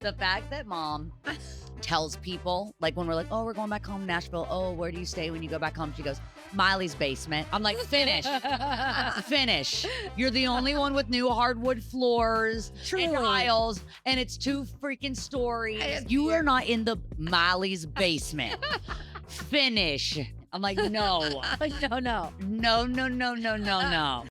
The fact that mom tells people, like when we're like, oh, we're going back home to Nashville. Oh, where do you stay when you go back home? She goes, Miley's basement. I'm like, finish. Finish. You're the only one with new hardwood floors and tiles, and it's 2 freaking stories. You are not in the Miley's basement. Finish. I'm like, no. Like, no. No.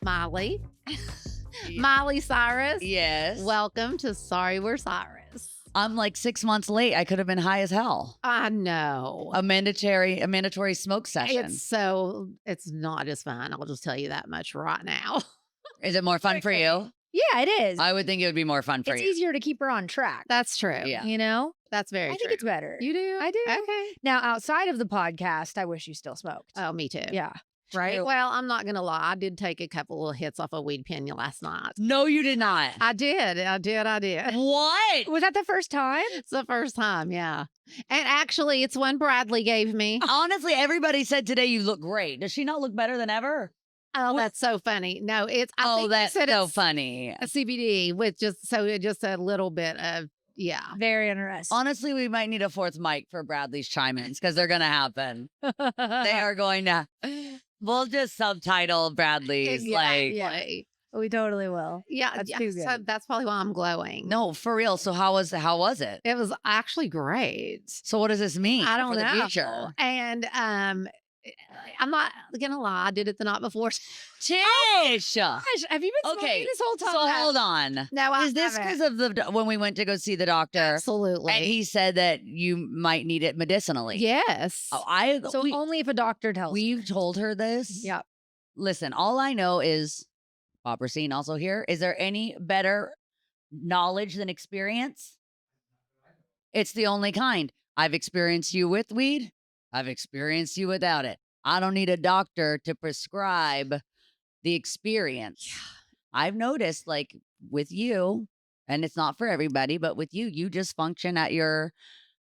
Miley. Miley Cyrus. Yes. Welcome to Sorry We're Cyrus. I'm like 6 months late. I could have been high as hell. I know. A mandatory smoke session. It's not as fun. I'll just tell you that much right now. Is it more fun for you? Yeah, it is. I would think it would be more fun for It's you. easier to keep her on track. That's true. Yeah. You know? That's very I true. think it's better. You do? I do. Okay. Now, outside of the podcast, I wish you still smoked. Oh, me too. Yeah. Right? Well, I'm not going to lie. I did take a couple of hits off a weed pen last night. No, you did not. I did. What? Was that the first time? It's the first time, yeah. And actually, it's one Bradley gave me. Honestly, everybody said today you look great. Does she not look better than ever? Oh, that's so funny. No, it's. I Oh, think they that's said so it's funny. a CBD with just a little bit of Very interesting. Honestly, we might need a 4th mic for Bradley's chime-ins because they're going to happen. They are going to. We'll just subtitle Bradley's Exactly. We totally will. Yeah, That's yeah. too So good. that's probably why I'm glowing. No, for real. So how was it? It was actually great. So what does this mean I don't for know. the future? And I'm not gonna lie, I did it the night before. Tish! Gosh, have you been smoking this whole time? So hold on. No, I Is this haven't. because of when we went to go see the doctor? Absolutely. And he said that you might need it medicinally. Yes. Oh, So only if a doctor tells you. we've told her this. Yep. Listen, all I know is Bob Racine also here. Is there any better knowledge than experience? It's the only kind. I've experienced you with weed. I've experienced you without it. I don't need a doctor to prescribe the experience. I've noticed, like with you, and it's not for everybody, but with you, you just function at your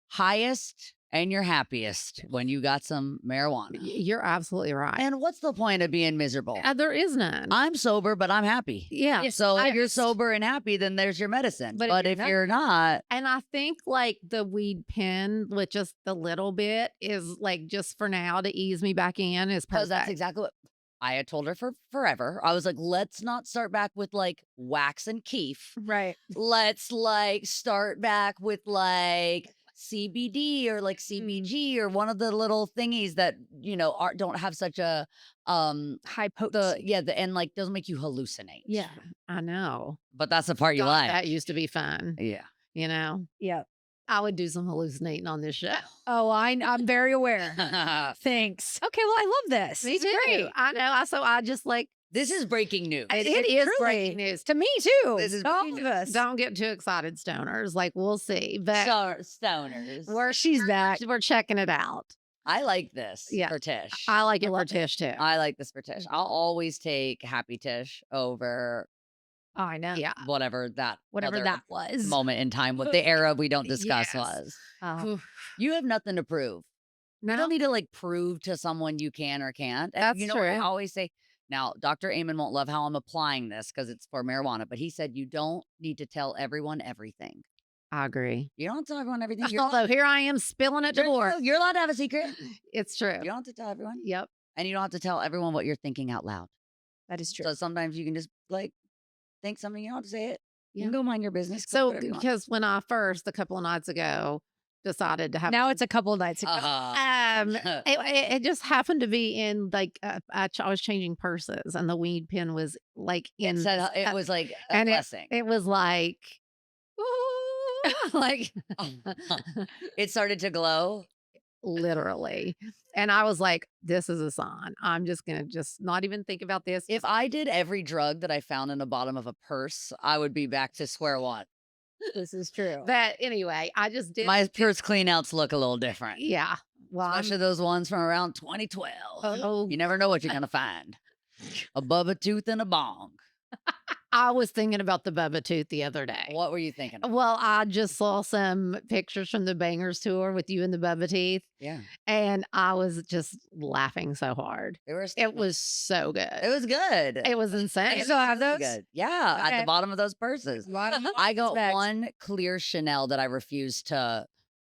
highest and your happiest when you got some marijuana. You're absolutely right. And what's the point of being miserable? There is none. I'm sober, but I'm happy. Yeah. So if you're sober and happy, then there's your medicine. But if you're not, And I think like the weed pen with just the little bit is like just for now to ease me back in is because perfect. that's exactly what I had told her for forever. I was like, let's not start back with like wax and keef. Right. Let's like start back with like CBD or like CBG or one of the little thingies that, don't have such a High potency. and like doesn't make you hallucinate. Yeah, I know. But that's the part you God, like. That used to be fun. Yeah. You know, Yep. I would do some hallucinating on this show. Oh, I'm very aware. Thanks. Okay, well, I love this. Me It's too. great. I know. So I just like This is breaking news. it is truly. breaking news. To me, too. This is all of us. Don't get too excited, stoners. Like we'll see, but Stoners. She's back. we're checking it out. I like this Yeah. for Tish. I like it for Tish too. I like this for Tish. I'll always take Happy Tish over Oh, I know. Yeah. whatever that was. moment in time. What the era we don't discuss Yes. was. Oh. You have nothing to prove. You No, don't need to like prove to someone you can or can't. And That's you know what I true. always say. Now, Dr. Amen won't love how I'm applying this because it's for marijuana, but he said you don't need to tell everyone everything. I agree. You don't have to tell everyone everything. Although here I am spilling it to more. You're allowed to have a secret. It's true. You don't have to tell everyone. Yep. And you don't have to tell everyone what you're thinking out loud. That is true. So sometimes you can just like think something, you don't have to say it. You Yeah. can go mind your business. go So whatever you want. because when I first a couple of nights ago decided to have Now it's a couple nights ago. it just happened to be in like I was changing purses and the weed pen was like in it said it was like a and blessing. it was like like It started to glow. literally. And I was like, this is a sign. I'm just gonna just not even think about this. If I did every drug that I found in the bottom of a purse, I would be back to square one. This is true. But anyway, I just did My purse cleanouts look a little different. yeah. Well, Especially those ones from around 2012. oh, You never know what you're going to find. Above a tooth and a bong. I was thinking about the Bubba Tooth the other day. What were you thinking of? Well, I just saw some pictures from the Bangerz tour with you and the Bubba Teeth, Yeah. and I was just laughing so hard. It was so good. It was good. It was insane. You still have those? Good. Yeah, at Okay. the bottom of those purses. I got one clear Chanel that I refuse to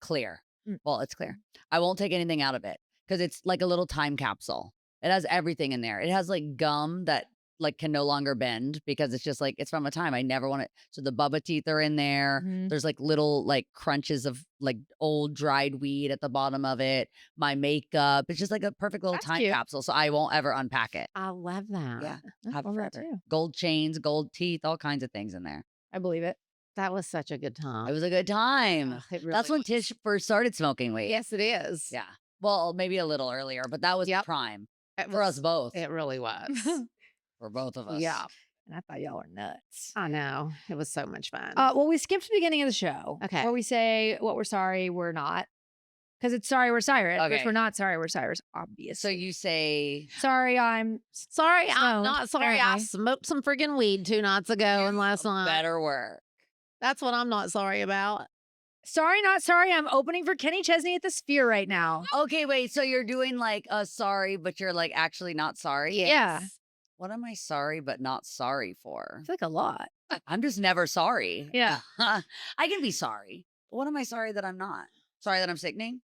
clear. Mm. Well, it's clear. I won't take anything out of it because it's like a little time capsule. It has everything in there. It has like gum that like can no longer bend because it's just like it's from a time I never want it. So the Bubba teeth are in there. Mhm. There's like little like crunches of like old dried weed at the bottom of it. My makeup. It's just like a perfect little That's time cute. capsule. So I won't ever unpack it. I love that. Yeah. I Have love that forever. too. Gold chains, gold teeth, all kinds of things in there. I believe it. That was such a good time. It was a good time. Ugh, it That's when was. Tish first started smoking weed. Yes, it is. Yeah. Well, maybe a little earlier, but that was Yep. prime It for us was- both. It really was. For both of us. Yeah, And I thought y'all were nuts. I know. It was so much fun. Well, we skipped the beginning of the show. Okay. Where we say what we're sorry, we're not. Because it's sorry, we're Cyrus. Okay. Which we're not sorry, we're Cyrus, obviously. So you say sorry, I'm Sorry, I'm stoned, not sorry. I apparently. smoked some freaking weed 2 nights ago and last night. better work. That's what I'm not sorry about. sorry, not sorry. I'm opening for Kenny Chesney at the Sphere right now. Okay, wait. So you're doing like a sorry, but you're like actually not sorry? Yeah. What am I sorry but not sorry for? It's like a lot. I'm just never sorry. Yeah. I can be sorry. What am I sorry that I'm not? Sorry that I'm sickening?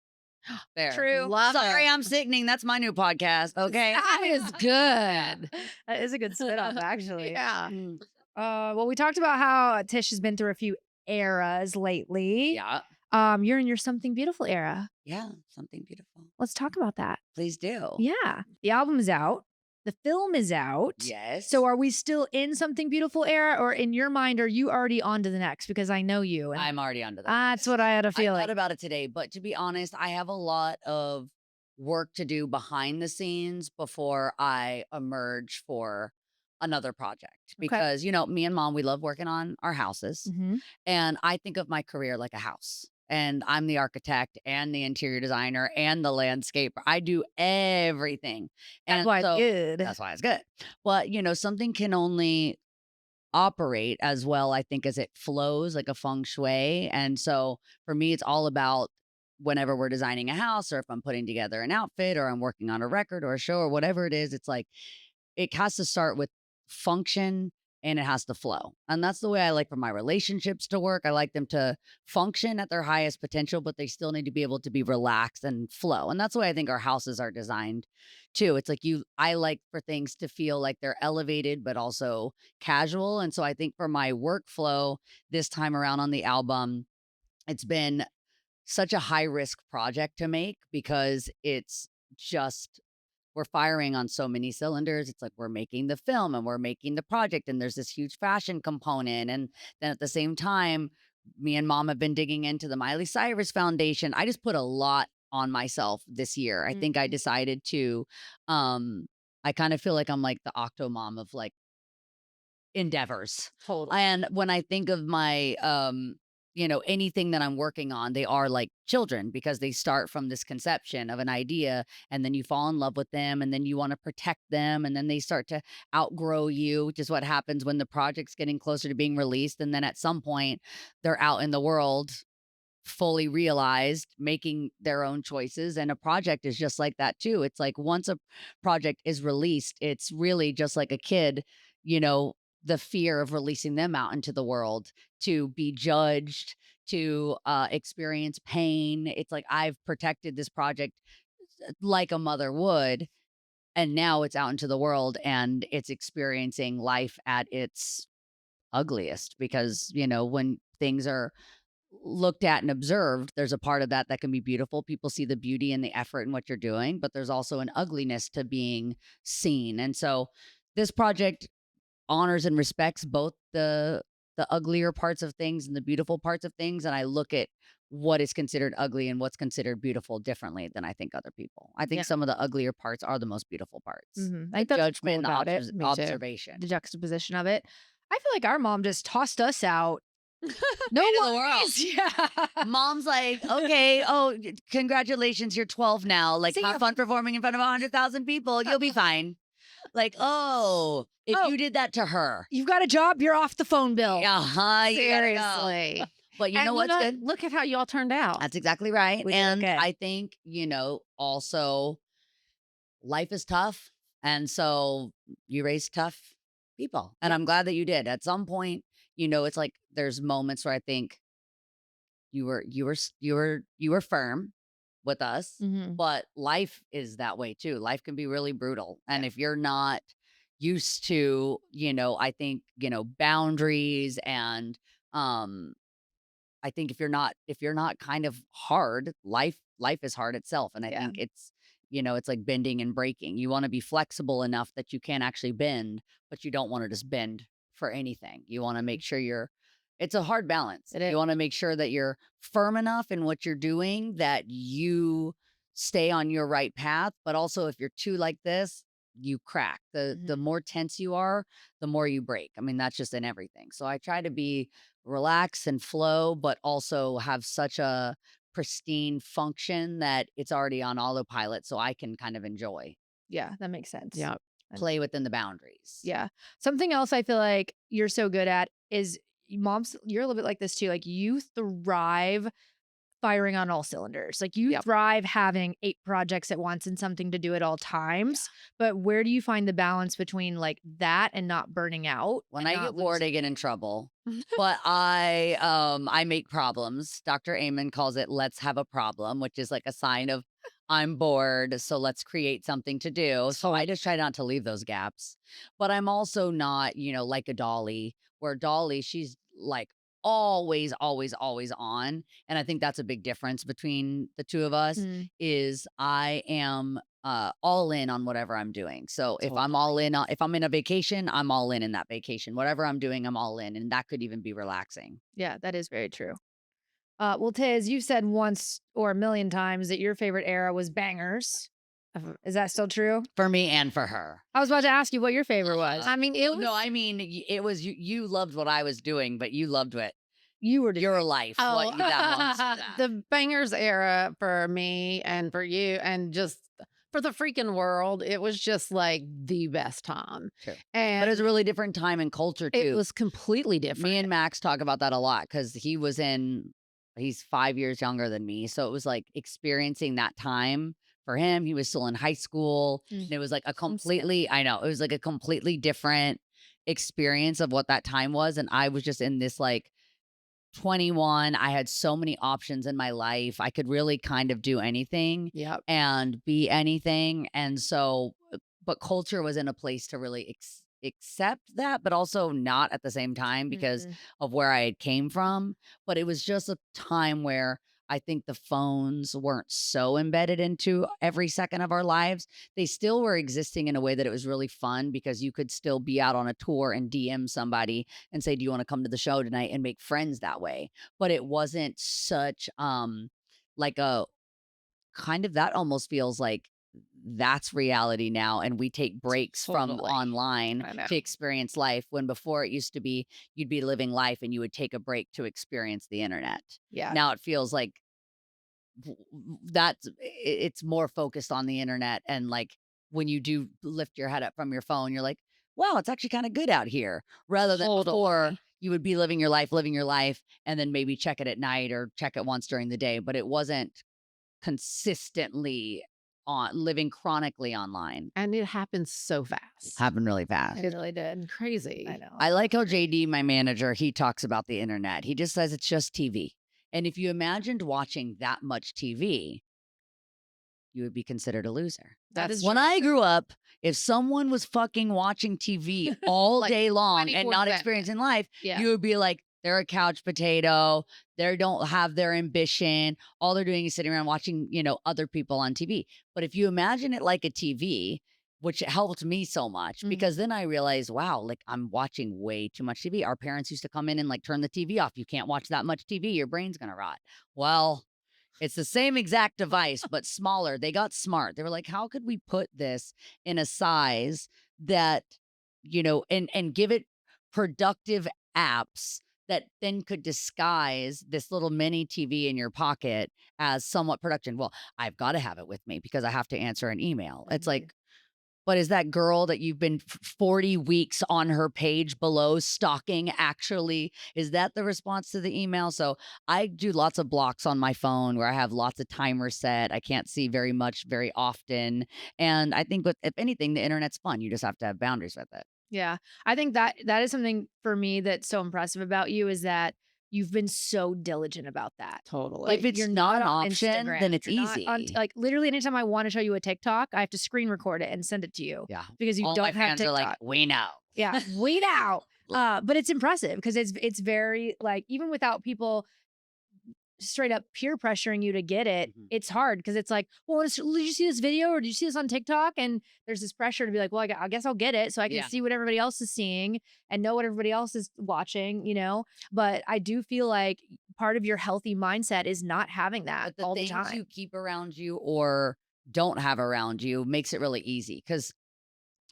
There. True. Love Sorry, it. I'm sickening. That's my new podcast. Okay. That is good. That is a good spit off, actually. Yeah. Mm, Well, we talked about how Tish has been through a few eras lately. yeah. You're in your something beautiful era. Yeah. Something beautiful. Let's talk about that. Please do. Yeah. The album is out. The film is out. Yes. So are we still in something beautiful era, or in your mind, are you already on to the next? Because I know you. And I'm already under that. that's what I had a I feeling. thought about it today, but to be honest, I have a lot of work to do behind the scenes before I emerge for another project. Because, you know, me and mom, we love working on our houses. Mhm. And I think of my career like a house. And I'm the architect and the interior designer and the landscaper. I do everything. That's And why it's so good. that's why it's good. But, you know, something can only operate as well, I think, as it flows like a feng shui. And so for me, it's all about whenever we're designing a house or if I'm putting together an outfit or I'm working on a record or a show or whatever it is, it's like it has to start with function and it has to flow. And that's the way I like for my relationships to work. I like them to function at their highest potential, but they still need to be able to be relaxed and flow. And that's the way I think our houses are designed too. It's like I like for things to feel like they're elevated, but also casual. And so I think for my workflow this time around on the album, it's been such a high risk project to make because it's just we're firing on so many cylinders. It's like we're making the film and we're making the project, and there's this huge fashion component. And then at the same time, me and mom have been digging into the Miley Cyrus Foundation. I just put a lot on myself this year. I think I decided to, I kind of feel like I'm like the octo mom of like endeavors. Totally. And when I think of my, you know, anything that I'm working on, they are like children because they start from this conception of an idea and then you fall in love with them and then you want to protect them and then they start to outgrow you, which is what happens when the project's getting closer to being released. And then at some point they're out in the world fully realized, making their own choices. And a project is just like that too. It's like once a project is released, it's really just like a kid, you know, the fear of releasing them out into the world to be judged, to experience pain. It's like I've protected this project like a mother would. And now it's out into the world and it's experiencing life at its ugliest because, you know, when things are looked at and observed, there's a part of that that can be beautiful. People see the beauty and the effort in what you're doing, but there's also an ugliness to being seen. And so this project honors and respects both the uglier parts of things and the beautiful parts of things. And I look at what is considered ugly and what's considered beautiful differently than I think other people. I think Yeah. some of the uglier parts are the most beautiful parts. Mhm. I The think that's judgment, cool about the it. Me too. observation. The juxtaposition of it. I feel like our mom just tossed us out. No Into the worries. world. Yeah. Mom's like, okay, oh, congratulations, you're 12 now. Like, See have ya. fun performing in front of 100,000 people. You'll be fine. Like, oh, if Oh. you did that to her. You've got a job, you're off the phone bill. Uh-huh. You gotta go. Seriously. But you And know what's good? Look at how y'all turned out. That's exactly right. We did And okay. I think, also life is tough. And so you raise tough people. And I'm glad that you did. At some point, it's like there's moments where I think you were firm with us, Mhm. but life is that way too. Life can be really brutal. And if you're not used to, I think, boundaries and I think if you're not kind of hard, life is hard itself. And I Yeah. think it's like bending and breaking. You want to be flexible enough that you can actually bend, but you don't want to just bend for anything. You want to make sure it's a hard balance. It is. You want to make sure that you're firm enough in what you're doing that you stay on your right path, but also if you're too like this, you crack. The more tense you are, the more you break. I mean, that's just in everything. So I try to be relax and flow, but also have such a pristine function that it's already on autopilot so I can kind of enjoy, Yeah, that makes sense. Yeah. play within the boundaries. Yeah. Something else I feel like you're so good at is moms, you're a little bit like this too. Like you thrive firing on all cylinders. Like you Yep. thrive having 8 projects at once and something to do at all times. But where do you find the balance between like that and not burning out? When and I not get bored, losing- I get in trouble. But I make problems. Dr. Amen calls it let's have a problem, which is like a sign of I'm bored, so let's create something to do. So I just try not to leave those gaps. But I'm also not, like a Dolly, where Dolly, she's like always, always, always on. And I think that's a big difference between the two of us Mm. is I am all in on whatever I'm doing. So if I'm all in on, if I'm in a vacation, I'm all in that vacation. Whatever I'm doing, I'm all in. And that could even be relaxing. Yeah, that is very true. Well, Tiz, you've said once or a million times that your favorite era was Bangerz. Is that still true? For me and for her. I was about to ask you what your favorite was. I mean, it was No, I mean, it was you loved what I was doing, but you loved what You were your life. What that once. the Bangerz era for me and for you and just for the freaking world. It was just like the best time. True. And But it was a really different time and culture too. it was completely different. Me and Max talk about that a lot because he's 5 years younger than me. So it was like experiencing that time for him. He was still in high school. Mm. And it was like it was like a completely different experience of what that time was. And I was just in this like 21. I had so many options in my life. I could really kind of do anything Yep. and be anything. And so, but culture was in a place to really accept that, but also not at the same time because Mhm. of where I had came from. But it was just a time where I think the phones weren't so embedded into every second of our lives. They still were existing in a way that it was really fun because you could still be out on a tour and DM somebody and say, "Do you want to come to the show tonight?" and make friends that way. But it wasn't such like a kind of that almost feels like that's reality now and we take breaks from Totally. online I know. to experience life when before it used to be you'd be living life and you would take a break to experience the internet. Yeah. Now it feels like it's more focused on the internet and like when you do lift your head up from your phone you're like, wow, it's actually kind of good out here, rather than before Totally. you would be living your life and then maybe check it at night or check it once during the day, but it wasn't consistently on living chronically online. And it happened so fast. Happened really fast. It really did. Crazy. I know. I like how JD, my manager, he talks about the internet. He just says it's just TV. And if you imagined watching that much TV, you would be considered a loser. That is When I grew up, if someone was fucking watching TV all Like day long and not 24/7. experiencing life, Yeah. you would be like, they're a couch potato. They don't have their ambition. All they're doing is sitting around watching, other people on TV. But if you imagine it like a TV, which helped me so much Mhm. because then I realized, wow, like I'm watching way too much TV. Our parents used to come in and like turn the TV off. You can't watch that much TV. Your brain's going to rot. Well, it's the same exact device, but smaller. They got smart. They were like, how could we put this in a size that, and give it productive apps that then could disguise this little mini TV in your pocket as somewhat production. Well, I've got to have it with me because I have to answer an email. It's Mhm. like, But is that girl that you've been 40 weeks on her page below stalking actually, is that the response to the email? So I do lots of blocks on my phone where I have lots of timers set. I can't see very much very often. And I think if anything, the internet's fun. You just have to have boundaries with it. Yeah. I think that is something for me that's so impressive about you is that you've been so diligent about that. Totally. If it's You're not an on option, Instagram, then it's you're not on easy. like, literally anytime I wanna show you a TikTok, I have to screen record it and send it to you Yeah. because you All don't my have fans TikTok. are like, we know. Yeah, weed out. But it's impressive because it's very like even without people straight up peer pressuring you to get it, Mhm. it's hard because it's like, well, did you see this video or did you see this on TikTok? And there's this pressure to be like, well, I guess I'll get it so I can Yeah. see what everybody else is seeing and know what everybody else is watching, you know? But I do feel like part of your healthy mindset is not having that But all the the things time. you keep around you or don't have around you makes it really easy. Because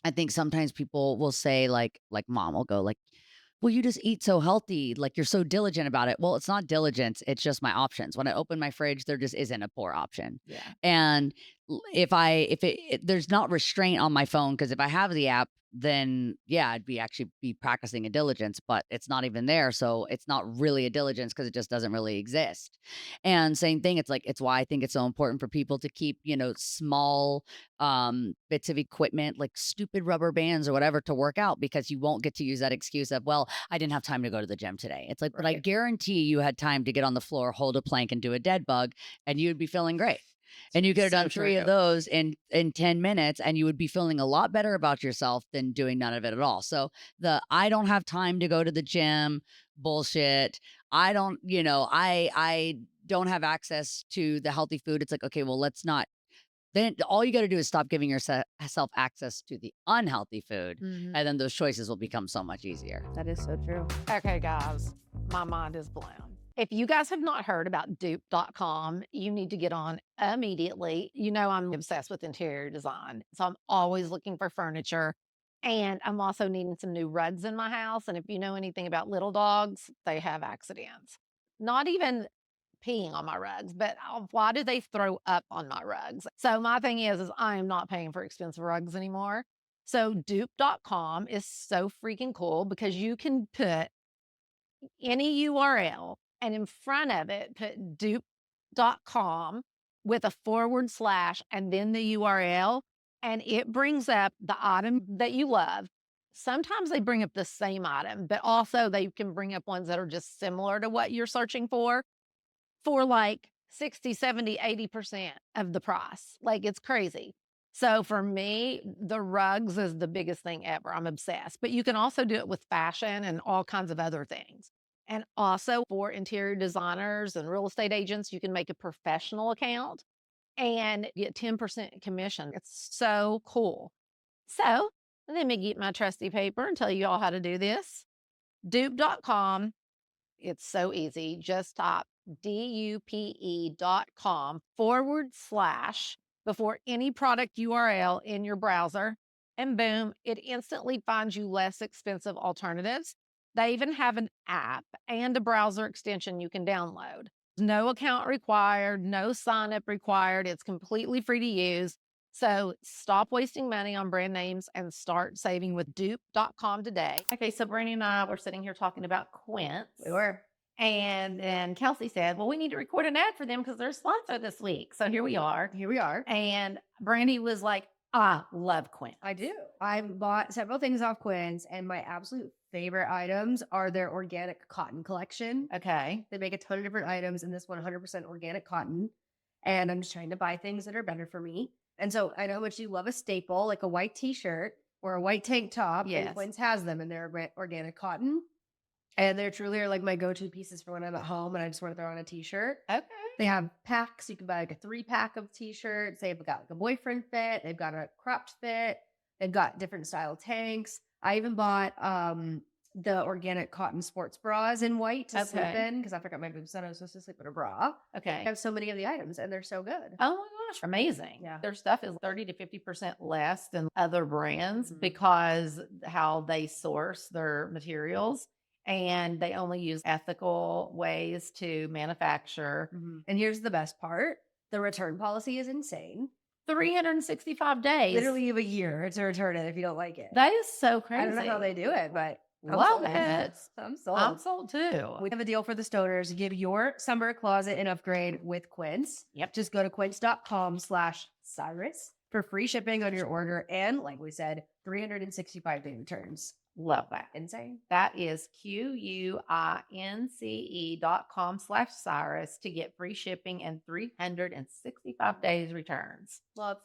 I think sometimes people will say like mom will go like, "Well, you just eat so healthy, like you're so diligent about it." Well, it's not diligence, it's just my options. When I open my fridge, there just isn't a poor option. Yeah. And if there's not restraint on my phone because if I have the app, then yeah, I'd actually be practicing a diligence, but it's not even there, so it's not really a diligence because it just doesn't really exist. And same thing, it's why I think it's so important for people to keep, small bits of equipment like stupid rubber bands or whatever to work out because you won't get to use that excuse of, well, I didn't have time to go to the gym today. It's like, but I Right. guarantee you had time to get on the floor, hold a plank, and do a dead bug, and you'd be feeling great. And you could have So done 3 of true. those in 10 minutes, and you would be feeling a lot better about yourself than doing none of it at all. So the I don't have time to go to the gym bullshit. I don't, I don't have access to the healthy food. It's like, okay, well, let's not. Then all you got to do is stop giving yourself access to the unhealthy food, Mhm. and then those choices will become so much easier. That is so true. Okay, guys, my mind is blown. If you guys have not heard about dupe.com, you need to get on immediately. You know, I'm obsessed with interior design, so I'm always looking for furniture. And I'm also needing some new rugs in my house. And if you know anything about little dogs, they have accidents. Not even peeing on my rugs, but why do they throw up on my rugs? So my thing is I am not paying for expensive rugs anymore. So dupe.com is so freaking cool because you can put any URL and in front of it put dupe.com with a forward slash and then the URL and it brings up the item that you love. Sometimes they bring up the same item, but also they can bring up ones that are just similar to what you're searching for like 60, 70, 80% of the price. Like it's crazy. So for me, the rugs is the biggest thing ever. I'm obsessed. But you can also do it with fashion and all kinds of other things. And also for interior designers and real estate agents, you can make a professional account and get 10% commission. It's so cool. So let me get my trusty paper and tell you all how to do this. Dupe.com. It's so easy. Just type dupe.com forward slash before any product URL in your browser. And boom, it instantly finds you less expensive alternatives. They even have an app and a browser extension you can download. No account required, no sign up required. It's completely free to use. So stop wasting money on brand names and start saving with dupe.com today. Okay, so Brandy and I were sitting here talking about Quince. We were. And then Kelsey said, well, we need to record an ad for them because they're a sponsor this week. So here we are. Here we are. And Brandy was like, I love Quince. I do. I've bought several things off Quinn's, and my absolute favorite items are their organic cotton collection. Okay. They make a ton of different items, and this 100% organic cotton. And I'm just trying to buy things that are better for me. And so I know how much you love a staple, like a white t-shirt or a white tank top. Yes. And Quinn's has them, and they're organic cotton. And they're truly are like my go-to pieces for when I'm at home and I just want to throw on a t-shirt. Okay. They have packs. You can buy like a 3-pack of t-shirts. They've got like a boyfriend fit. They've got a cropped fit. They've got different style tanks. I even bought the organic cotton sports bras in white to sleep Okay. in because I forgot my boobs and I was supposed to sleep in a bra. Okay. I have so many of the items and they're so good. Oh my gosh, amazing. Yeah. Their stuff is 30 to 50% less than other brands Mhm. because how they source their materials and they only use ethical ways to manufacture. And here's the best part. The return policy is insane. 365 days. Literally you have a year to return it if you don't like it. That is so crazy. I don't know how they do it, but I'm Love sold. it. I'm sold. I'm sold too. We have a deal for the stoners. Give your summer closet an upgrade with Quince. Yep. Just go to quince.com/Cyrus for free shipping on your order. And like we said, 365-day returns. Love that. Insane. That is QUINCE.com/Cyrus to get free shipping and 365 days returns. Love.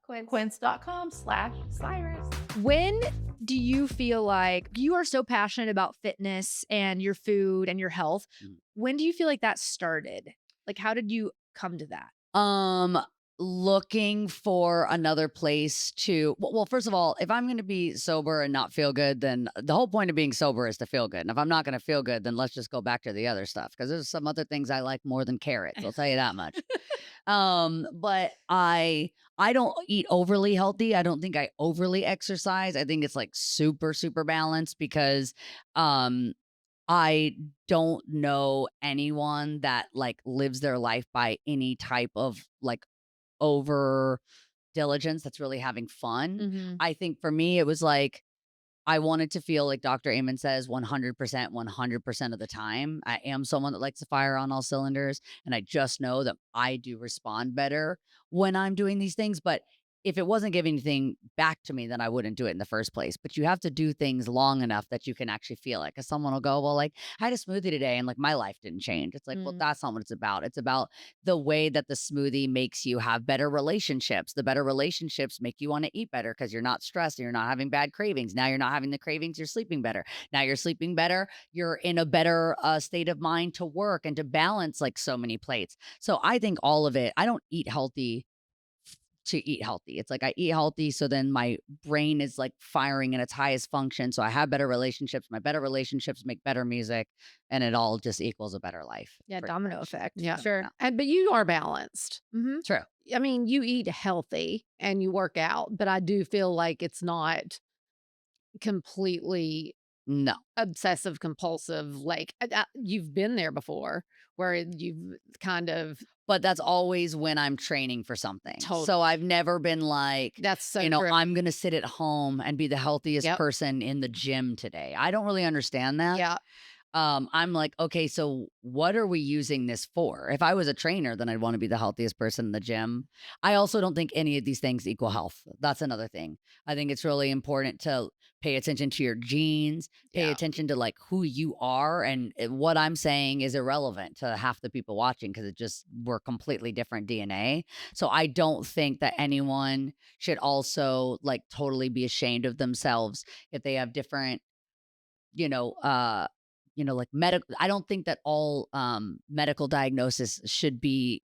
Quince. Quince.com/Cyrus. When do you feel like you are so passionate about fitness and your food and your health? Mhm. When do you feel like that started? Like, how did you come to that? Looking for another place to well, first of all, if I'm going to be sober and not feel good, then the whole point of being sober is to feel good. And if I'm not going to feel good, then let's just go back to the other stuff because there's some other things I like more than carrots. I'll tell you that much. But I don't eat overly healthy. I don't think I overly exercise. I think it's like super balanced because I don't know anyone that like lives their life by any type of like over diligence that's really having fun. Mhm. I think for me, it was like I wanted to feel like Dr. Amen says 100% of the time. I am someone that likes to fire on all cylinders. And I just know that I do respond better when I'm doing these things. But if it wasn't giving anything back to me, then I wouldn't do it in the first place. But you have to do things long enough that you can actually feel it. Because someone will go, well, like, I had a smoothie today and like my life didn't change. It's like, well, Mm. that's not what it's about. It's about the way that the smoothie makes you have better relationships. The better relationships make you want to eat better because you're not stressed and you're not having bad cravings. Now you're not having the cravings, you're sleeping better. Now you're sleeping better. You're in a better state of mind to work and to balance like so many plates. So I think all of it, I don't eat healthy to eat healthy. It's like I eat healthy so then my brain is like firing in its highest function. So I have better relationships. My better relationships make better music and it all just equals a better life. Yeah, pretty domino much. effect. Yeah. Sure. But you are balanced. Mm-hmm. True. I mean, you eat healthy and you work out, but I do feel like it's not completely No. obsessive compulsive. Like you've been there before where you've kind of, But that's always when I'm training for something. Totally. So I've never been like, that's so you know, true. I'm going to sit at home and be the healthiest Yep. person in the gym today. I don't really understand that. Yeah. I'm like, okay, so what are we using this for? If I was a trainer, then I'd want to be the healthiest person in the gym. I also don't think any of these things equal health. That's another thing. I think it's really important to pay attention to your genes, pay Yeah. attention to like who you are. And what I'm saying is irrelevant to half the people watching because we're completely different DNA. So I don't think that anyone should also like totally be ashamed of themselves if they have different, like medical. I don't think that all medical diagnosis should be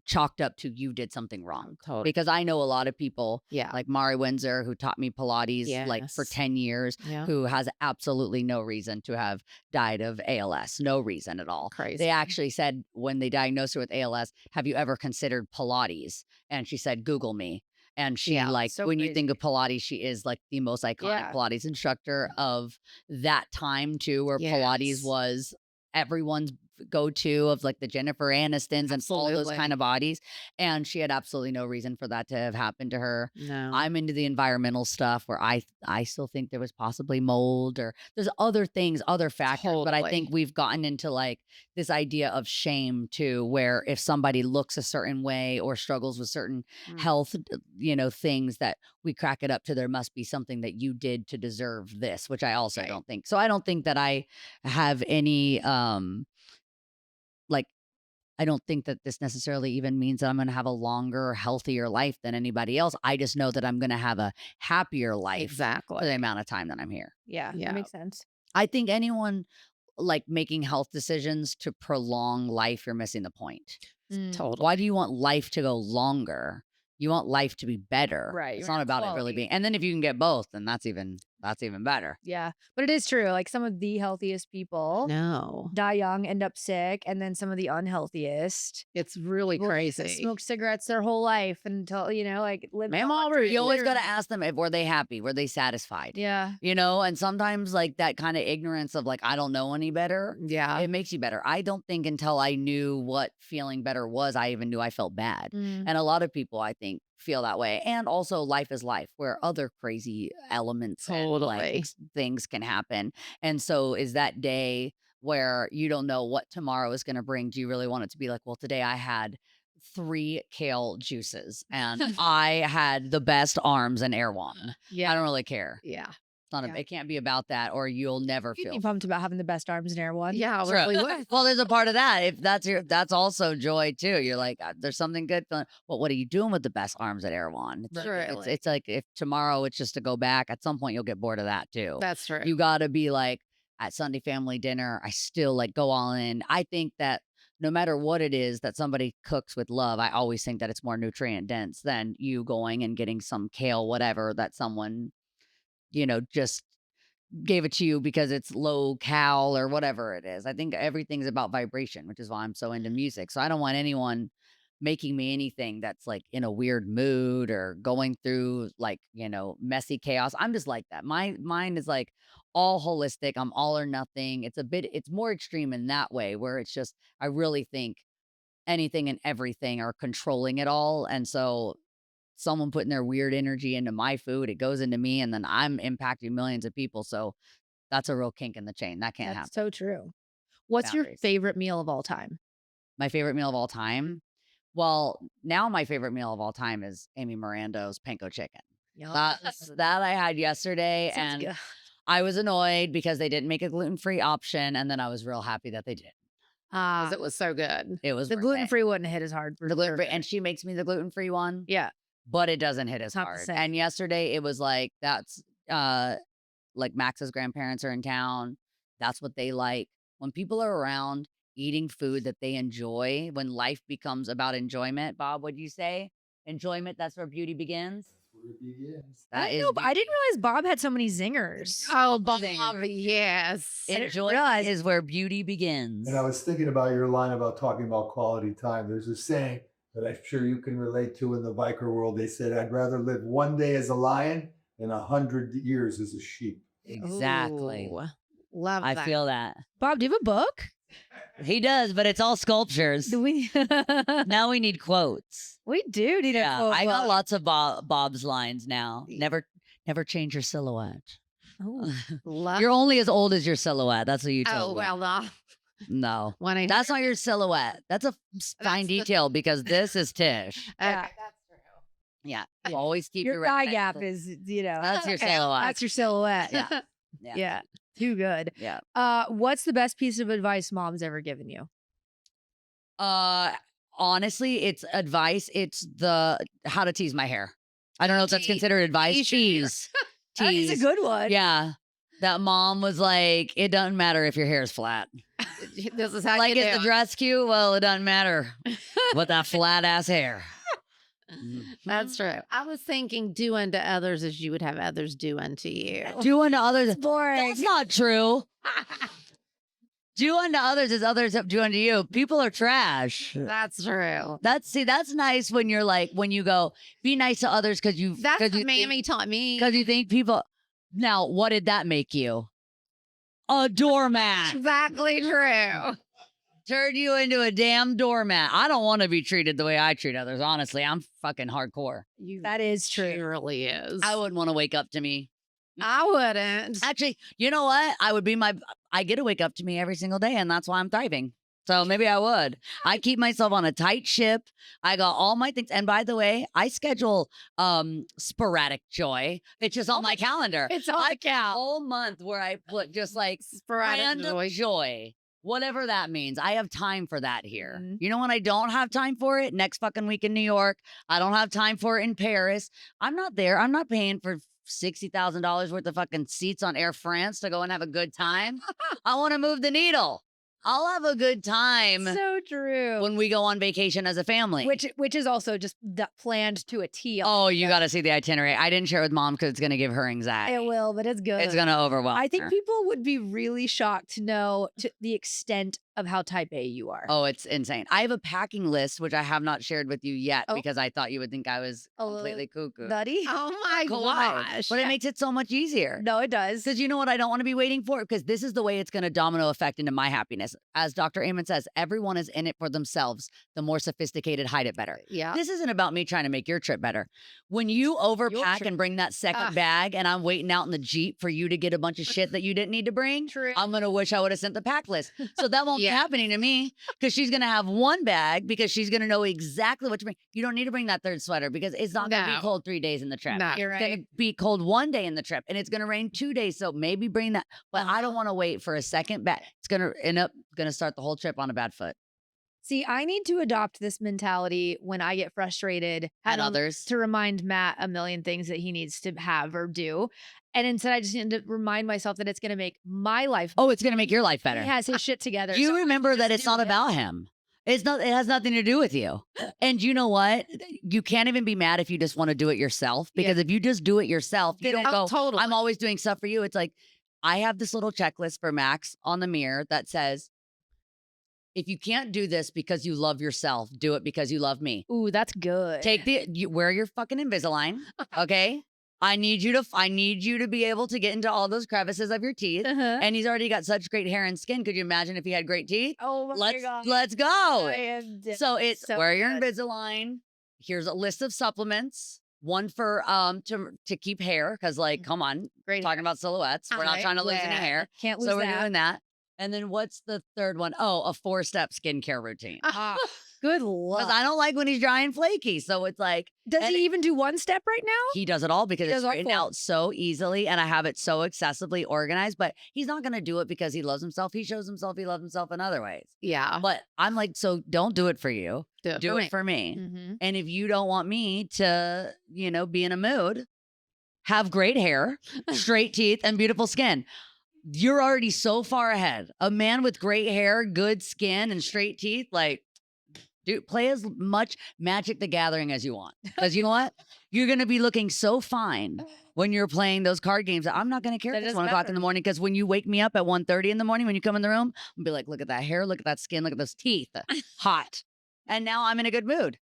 chalked up to you did something wrong. Totally. Because I know a lot of people Yeah. like Mari Windsor, who taught me Pilates like for Yes. 10 years, Yeah. who has absolutely no reason to have died of ALS. No reason at all. Crazy. They actually said when they diagnosed her with ALS, have you ever considered Pilates? And she said, Google me. And she Yeah, like, so when you crazy. think of Pilates, she is like the most iconic Yeah. Pilates instructor of that time too, where Pilates Yes. was everyone's go-to of like the Jennifer Anistons and all those Absolutely. kind of bodies. And she had absolutely no reason for that to have happened to her. No. I'm into the environmental stuff where I still think there was possibly mold or there's other things, other factors. But I think Totally. we've gotten into like this idea of shame too, where if somebody looks a certain way or struggles with certain Mm. health, things that we crack it up to there must be something that you did to deserve this, which I also Right. don't think. So I don't think that I have any like I don't think that this necessarily even means that I'm going to have a longer, healthier life than anybody else. I just know that I'm going to have a happier life for the Exactly. amount of time that I'm here. Yeah, Yeah. that makes sense. I think anyone like making health decisions to prolong life, you're missing the point. Mm. Totally. Why do you want life to go longer? You want life to be better. Right, It's you want not about it really quality. being. And then if you can get both, then that's even That's even better. Yeah. But it is true. Like some of the healthiest people No, die young, end up sick, and then some of the unhealthiest it's really will crazy. smoke cigarettes their whole life until, like live. Mama, You always got to ask them if were they happy? Were they satisfied? Yeah. And sometimes like that kind of ignorance of like, I don't know any better. Yeah. It makes you better. I don't think until I knew what feeling better was, I even knew I felt bad. Mm. And a lot of people, I think, feel that way. And also life is life where other crazy elements and like Totally. things can happen. And so is that day where you don't know what tomorrow is going to bring. Do you really want it to be like, well, today I had 3 kale juices and I had the best arms in Erewhon. I Yeah. don't really care. Yeah. It's not Yeah. it can't be about that or you'll never You'd feel be pumped about having the best arms in Air One. Yeah. I True. really would. Well, there's a part of that. If that's also joy too. You're like, there's something good feeling. Well, what are you doing with the best arms at Erewhon? Really. It's like if tomorrow it's just to go back, at some point you'll get bored of that too. That's true. You got to be like at Sunday family dinner. I still like go all in. I think that no matter what it is that somebody cooks with love, I always think that it's more nutrient dense than you going and getting some kale, whatever that someone, just gave it to you because it's low cal or whatever it is. I think everything's about vibration, which is why I'm so into music. So I don't want anyone making me anything that's like in a weird mood or going through like, messy chaos. I'm just like that. Mine is like all holistic. I'm all or nothing. It's more extreme in that way where it's just, I really think anything and everything are controlling it all. And so someone putting their weird energy into my food, it goes into me, and then I'm impacting millions of people. So that's a real kink in the chain. That can't That's happen. so true. What's your Boundaries. favorite meal of all time? My favorite meal of all time. Well, now my favorite meal of all time is Amy Mirando's panko chicken. That I had yesterday, Sounds and good. I was annoyed because they didn't make a gluten-free option, and then I was real happy that they did. 'Cause it was so good. It was The worth gluten it. free wouldn't hit as hard for The gluten-free, sure. and she makes me the gluten-free one. Yeah. But it doesn't hit as Not the hard. same. And yesterday it was like that's like Max's grandparents are in town. That's what they like. When people are around eating food that they enjoy, when life becomes about enjoyment, Bob, what'd you say? Enjoyment, that's where beauty begins. Where it begins. That is I didn't realize Bob had so many zingers. Oh, Bob, Zingers. yes. didn't enjoyment realize- is where beauty begins. And I was thinking about your line about talking about quality time. There's a saying that I'm sure you can relate to in the biker world. They said, I'd rather live one day as a lion than 100 years as a sheep. Exactly. Ooh, love I that. feel that. Bob, do you have a book? He does, but it's all sculptures. Do we? Now we need quotes. We do need a Yeah, quote I got book. lots of Bob's lines now. Never change your silhouette. Ooh. Love. You're only as old as your silhouette. That's what you Oh, told me. well, no. No, 1-800. that's not your silhouette. That's a fine the- detail because this is Tish. Okay, Yeah. that's true. Yeah, you always keep Your your thigh reference. gap is, That's your Okay, silhouette. that's your silhouette. Yeah. Yeah. Yeah. Too good. Yeah. What's the best piece of advice mom's ever given you? Honestly, it's advice. It's the how to tease my hair. I don't know if that's Tease. considered advice. Tease your hair. Tease. That is a good one. Yeah. That mom was like, it doesn't matter if your hair is flat. This is how Like, you is do the it. dress cute? Well, it doesn't matter with that flat ass hair. That's true. I was thinking, do unto others as you would have others do unto you. Do unto others. Boring. That's not true. Do unto others as others do unto you. People are trash. That's true. That's nice when you're like, when you go, be nice to others because you, That's cause what you Mammy taught me. because you think people. Now, what did that make you? A doormat. Exactly true. Turned you into a damn doormat. I don't want to be treated the way I treat others. Honestly, I'm fucking hardcore. That is She true. really is. I wouldn't want to wake up to me. I wouldn't. Actually, you know what? I get to wake up to me every single day, and that's why I'm thriving. So maybe I would. I keep myself on a tight ship. I got all my things. And by the way, I schedule sporadic joy. It's just on my calendar. It's on I the count. whole month where I put just like Sporadic random joy. joy. Whatever that means. I have time for that here. Mhm. You know when I don't have time for it? Next fucking week in New York. I don't have time for it in Paris. I'm not there. I'm not paying for $60,000 worth of fucking seats on Air France to go and have a good time. I want to move the needle. I'll have a good time So true. when we go on vacation as a family. Which is also just planned to a T. Oh, you got to see the itinerary. I didn't share with mom because it's going to give her anxiety. It will, but it's good. It's going to overwhelm I think her. people would be really shocked to know to the extent of how type A you are. Oh, it's insane. I have a packing list, which I have not shared with you yet Oh. because I thought you would think I was A little completely cuckoo. Nutty? Oh my Collide. gosh. But it makes it so much easier. No, it does. Because you know what I don't want to be waiting for? Because this is the way it's going to domino effect into my happiness. As Dr. Amen says, everyone is in it for themselves. The more sophisticated, hide it better. Yeah. This isn't about me trying to make your trip better. When you overpack trip. and bring that second Ah. bag and I'm waiting out in the Jeep for you to get a bunch of shit that you didn't need to bring, True. I'm going to wish I would have sent the pack list. So that won't Yeah. be happening to me because she's going to have one bag because she's going to know exactly what to bring. You don't need to bring that third sweater because it's not going to No. be cold 3 days in the trip. No. You're It's right. going to be cold 1 day in the trip and it's going to rain 2 days. So maybe bring that. But I don't want to wait for a second bag. It's going to end up going to start the whole trip on a bad foot. See, I need to adopt this mentality when I get frustrated And um, others. to remind Matt a million things that he needs to have or do. And instead, I just need to remind myself that it's going to make my life. Oh, it's going to make your life He better. has his shit together. You so I remember just that it's do not it. about him. It's not, it has nothing to do with you. And you know what? You can't even be mad if you just want to do it yourself. Because if you just do it yourself, you don't go, totally. I'm always doing stuff for you. It's like, I have this little checklist for Max on the mirror that says, if you can't do this because you love yourself, do it because you love me. Ooh, that's good. Wear your fucking Invisalign, okay? I need you to be able to get into all those crevices of your teeth. Uh-huh. And he's already got such great hair and skin. Could you imagine if he had great teeth? Oh my God. Let's go. I am dead. So it's So wear your good. Invisalign. Here's a list of supplements. One for to keep hair because like come on, Great. talking about silhouettes. We're not Right, trying to lose any yeah. hair, Can't lose so we're that. doing that. And then what's the third one? Oh, a 4-step skincare routine. Ah, good Because luck. I don't like when he's dry and flaky. So it's like Does and he even do one step right now? he does it all because it's does all written 4. out so easily and I have it so accessibly organized. But he's not going to do it because he loves himself. He shows himself he loves himself in other ways. Yeah. But I'm like, so don't do it for you. Do it for me. Mm-hmm. And if you don't want me to, be in a mood, have great hair, straight teeth, and beautiful skin. You're already so far ahead. A man with great hair, good skin, and straight teeth, like, dude, play as much Magic the Gathering as you want. Because you know what? You're going to be looking so fine when you're playing those card games. I'm not going to care That if it's doesn't 1 o'clock in matter. the morning because when you wake me up at 1:30 in the morning, when you come in the room, I'll be like, look at that hair, look at that skin, look at those teeth. Hot. And now I'm in a good mood.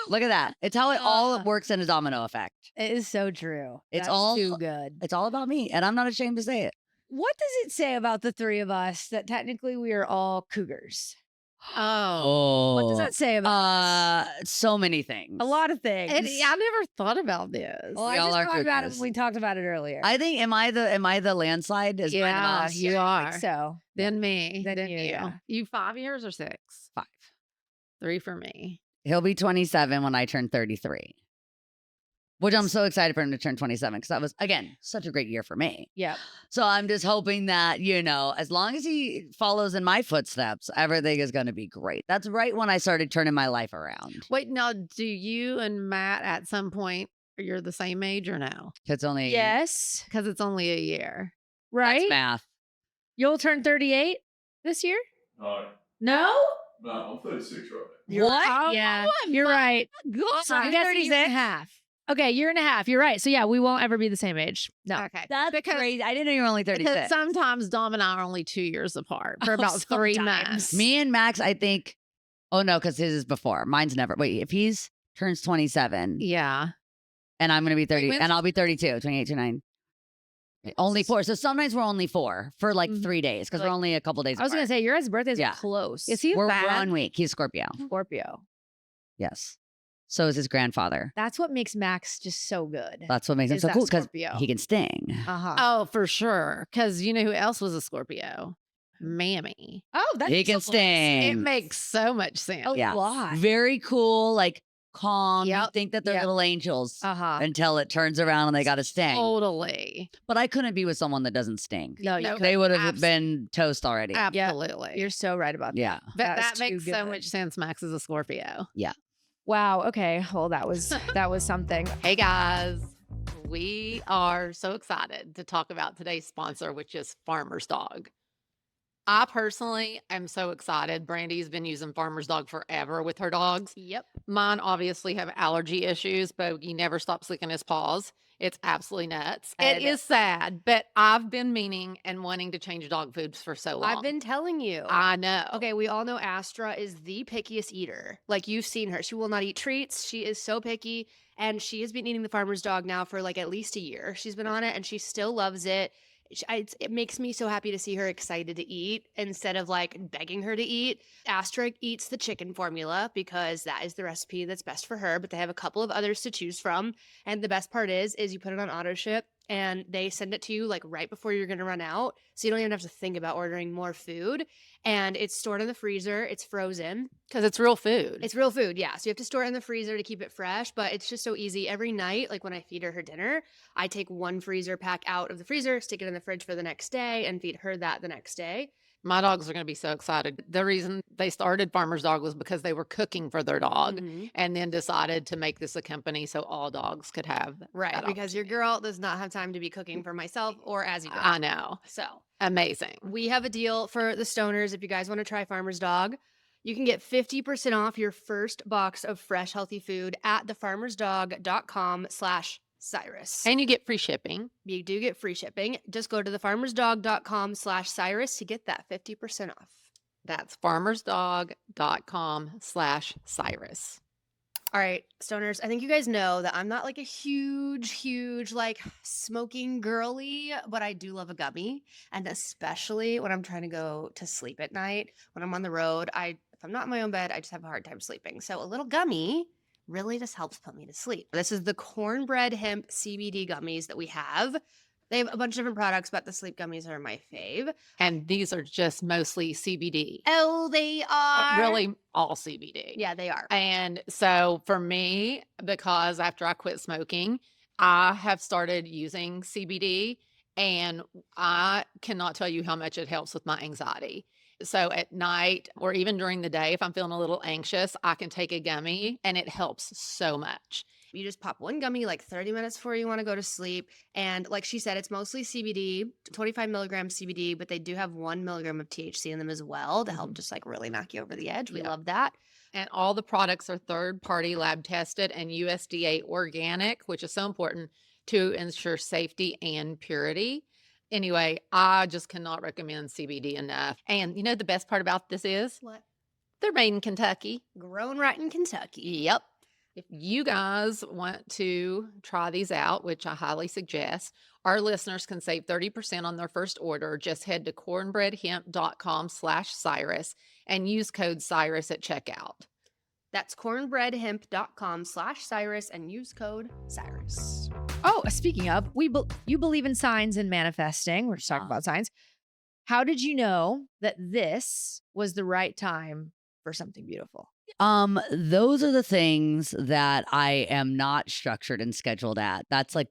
Look at that. It's how it all works in a domino effect. It is so true. It's That's all- too good. It's all about me. And I'm not ashamed to say it. What does it say about the three of us that technically we are all cougars? Oh. What does that say about So many things. a lot of things? And I never thought about this. well, I We all just are talked about it cougars. when we talked about it earlier. I think am I the landslide? Is mine the Yeah, most? you I are. think so. Then me. Then Then you, you. yeah. You 5 years or 6? 5. 3 for me. He'll be 27 when I turn 33. Which I'm so excited for him to turn 27 because that was, again, such a great year for me. Yeah. So I'm just hoping that, as long as he follows in my footsteps, everything is going to be great. That's right when I started turning my life around. Wait, now, do you and Matt at some point, you're the same age or no? It's only Yes. Because it's only a year. Right? math. You'll turn 38 this year? No, No? no, I'm 36 right You're What? right. Yeah. You're right. God. So I guess a year and a half. Okay, year and a half. You're right. So yeah, we won't ever be the same age. No. Okay. That's Because- crazy. I didn't know you were only Because 36. sometimes Dom and I are only 2 years apart for Oh, about 3 sometimes. months. Me and Max, I think, oh no, because his is before. Mine's never. Wait, if he's turns 27 Yeah. and I'm going to be 30 when's- and I'll be 32, 28, 29. Only 4. So sometimes we're only 4 for like Mhm. 3 days because Like- we're only a couple days I was going to apart. say, your guys' birthdays Yeah. are close. Is he We're bad? 1 week. He's Scorpio. Scorpio. Yes. So is his grandfather. That's what makes Max just so good. That's what makes him Is so that cool because Scorpio. he can sting. Uh-huh. Oh, for sure. Because you know who else was a Scorpio? Mammy. Oh, that's He can It sting. makes so much sense. a Yeah. lot. Very cool, like calm. You Yep. think that they're Yep. little angels Uh-huh. until it turns around and they got to sting. Totally. But I couldn't be with someone that doesn't sting. No, you No, couldn't. They would have Abs- been toast already. Absolutely. You're so right about that. Yeah. but That's that makes too so good. much sense. Max is a Scorpio. Wow. Okay. Well, that was something. Hey guys, we are so excited to talk about today's sponsor, which is Farmer's Dog. I personally am so excited. Brandy's been using Farmer's Dog forever with her dogs. Yep. Mine obviously have allergy issues, but he never stops licking his paws. It's absolutely nuts. It And- is sad, but I've been meaning and wanting to change dog foods for so long. I've been telling you. I know. Okay, we all know Astra is the pickiest eater. Like, you've seen her. She will not eat treats. She is so picky. And she has been eating the farmer's dog now for like at least a year. She's been on it and she still loves it. It makes me so happy to see her excited to eat instead of like begging her to eat. Astra eats the chicken formula because that is the recipe that's best for her, but they have a couple of others to choose from. And the best part is you put it on auto ship and they send it to you like right before you're going to run out. So you don't even have to think about ordering more food. And it's stored in the freezer. It's frozen. Because it's real food. It's real food, yeah. So you have to store it in the freezer to keep it fresh, but it's just so easy. Every night, like when I feed her dinner, I take one freezer pack out of the freezer, stick it in the fridge for the next day, and feed her that the next day. My dogs are going to be so excited. The reason they started Farmer's Dog was because they were cooking for their dog Mhm. and then decided to make this a company so all dogs could have Right, that because your opportunity. girl does not have time to be cooking for myself or as you. I know. So Amazing. we have a deal for the stoners. If you guys want to try Farmer's Dog, you can get 50% off your first box of fresh, healthy food at thefarmersdog.com/Cyrus. And you get free shipping. You do get free shipping. Just go to thefarmersdog.com/Cyrus to get that 50% off. That's farmersdog.com/Cyrus. All right, stoners, I think you guys know that I'm not like a huge, like smoking girly, but I do love a gummy. And especially when I'm trying to go to sleep at night, when I'm on the road, if I'm not in my own bed, I just have a hard time sleeping. So a little gummy really just helps put me to sleep. This is the cornbread hemp CBD gummies that we have. They have a bunch of different products, but the sleep gummies are my fave. And these are just mostly CBD. Oh, they are. Really all CBD. Yeah, they are. And so for me, because after I quit smoking, I have started using CBD and I cannot tell you how much it helps with my anxiety. So at night or even during the day, if I'm feeling a little anxious, I can take a gummy and it helps so much. You just pop one gummy like 30 minutes before you want to go to sleep. And like she said, it's mostly CBD, 25 milligrams CBD, but they do have 1 milligram of THC in them as well to help just like really knock you over the edge. We Yeah. love that. And all the products are third-party lab tested and USDA organic, which is so important to ensure safety and purity. Anyway, I just cannot recommend CBD enough. And you know the best part about this is What? they're made in Kentucky. Grown right in Kentucky. Yep. If you guys want to try these out, which I highly suggest, our listeners can save 30% on their first order. Just head to cornbreadhemp.com/Cyrus and use code Cyrus at checkout. That's cornbreadhemp.com/Cyrus and use code Cyrus. Oh, speaking of, you believe in signs and manifesting. We're just talking about signs. How did you know that this was the right time for something beautiful? Those are the things that I am not structured and scheduled at. That's why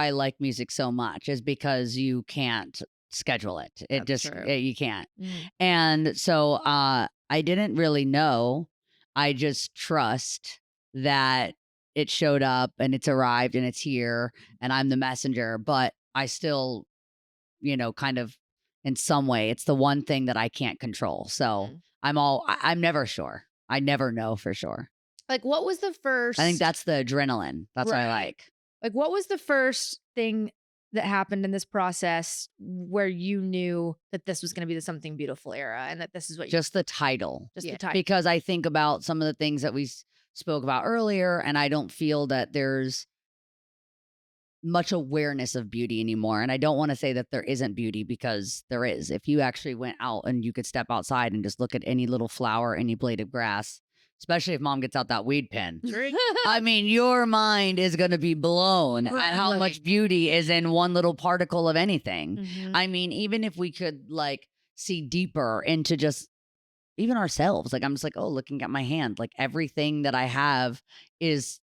I like music so much, is because you can't schedule it. That's true. You can't. And so I didn't really know. I just trust that it showed up and it's arrived and it's here and I'm the messenger, but I still, kind of in some way, it's the one thing that I can't control. So I'm never sure. I never know for sure. Like, what was the first? I think that's the adrenaline. That's what I Right. like. Like, what was the first thing that happened in this process where you knew that this was going to be the Something Beautiful era and that this is what Just the title. just Yeah. the type? Because I think about some of the things that we spoke about earlier, and I don't feel that there's much awareness of beauty anymore. And I don't want to say that there isn't beauty, because there is. If you actually went out and you could step outside and just look at any little flower, any blade of grass, especially if mom gets out that weed pen. I mean, your mind is going to be blown at how much beauty is in one little particle of anything. Mhm. I mean, even if we could like see deeper into just even ourselves, like I'm just like, oh, looking at my hand, like everything that I have is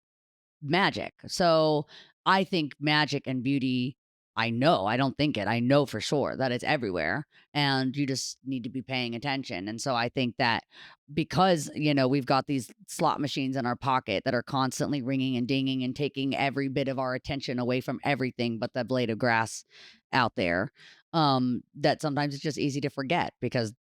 magic. So I think magic and beauty, I don't think it, I know for sure that it's everywhere, and you just need to be paying attention. And so I think that because, we've got these slot machines in our pocket that are constantly ringing and dinging and taking every bit of our attention away from everything but the blade of grass out there, that sometimes it's just easy to forget because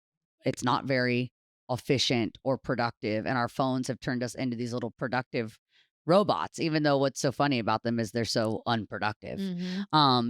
it's not very efficient or productive. And our phones have turned us into these little productive robots, even though what's so funny about them is they're so unproductive.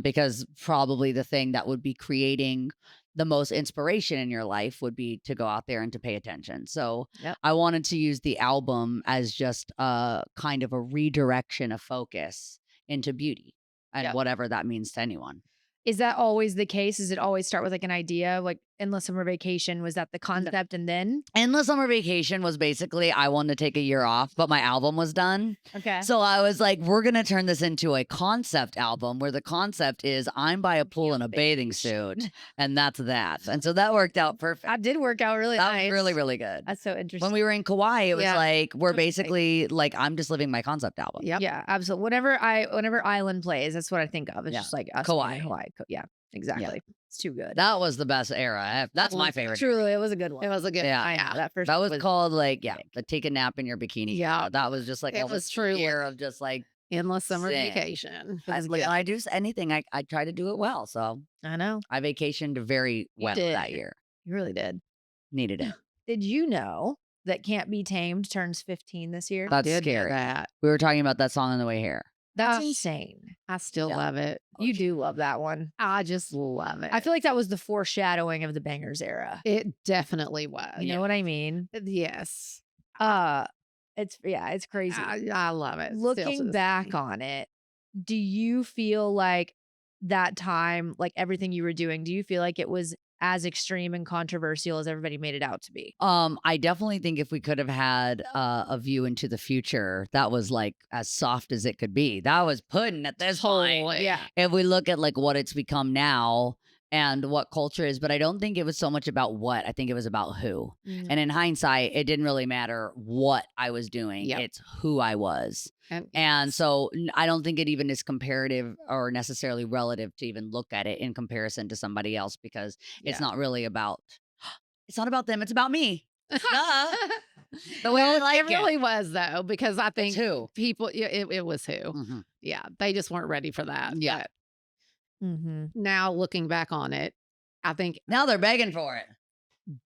Because probably the thing that would be creating the most inspiration in your life would be to go out there and to pay attention. So Yep. I wanted to use the album as just a kind of a redirection of focus into beauty and Yep. whatever that means to anyone. Is that always the case? Does it always start with like an idea? Like Endless Summer Vacation, was that the concept and then? Endless Summer Vacation was basically I wanted to take a year off, but my album was done. Okay. So I was like, we're going to turn this into a concept album where the concept is I'm by a pool in a bathing suit, and that's that. And so that worked out perfect. That did work out really That nice. was really, really good. That's so interesting. When we were in Kauai, it was Yeah. like, we're Okay. basically like, I'm just living my concept album. Yep. Yeah, absolutely. Whenever Island plays, that's what I think of. It's Yeah. just like us Kauai. being in Hawaii. Yeah, exactly. It's too good. That was the best era. That's my favorite. Truly, it was a good one. It was a good. Yeah. I know that first. That was was called like, the take a nap in your bikini. Yeah. That was just like It a was whole truly- year of just like, Endless summer Zen. vacation. It I, was like, good. I do anything. I try to do it well. So I know. I vacationed very well that did. year. You really did. Needed it. Did you know that Can't Be Tamed turns 15 this year? That's Did scary. that. We were talking about that song on the way here. That's Ah. insane. I still Yeah. love it. You do love that one. I just love it. I feel like that was the foreshadowing of the Bangerz era. it definitely was. You know what I mean? Yes. It's crazy. I love it. Still to Looking this back day. on it, do you feel like that time, like everything you were doing, do you feel like it was as extreme and controversial as everybody made it out to be? I definitely think if we could have had a view into the future, that was like as soft as it could be. That was pudding at this point. Totally. Yeah. If we look at like what it's become now and what culture is, but I don't think it was so much about what. I think it was about who. Mm. And in hindsight, it didn't really matter what I was doing. Yep. It's who I was. And so I don't think it even is comparative or necessarily relative to even look at it in comparison to somebody else because it's not really about, it's not about them. It's about me. Duh. The way I like it really was though, because I It's think who. people, it was who. Mhm. Yeah. They just weren't ready for that. Yeah. But Mm-hmm. now looking back on it, I think Now they're begging for it.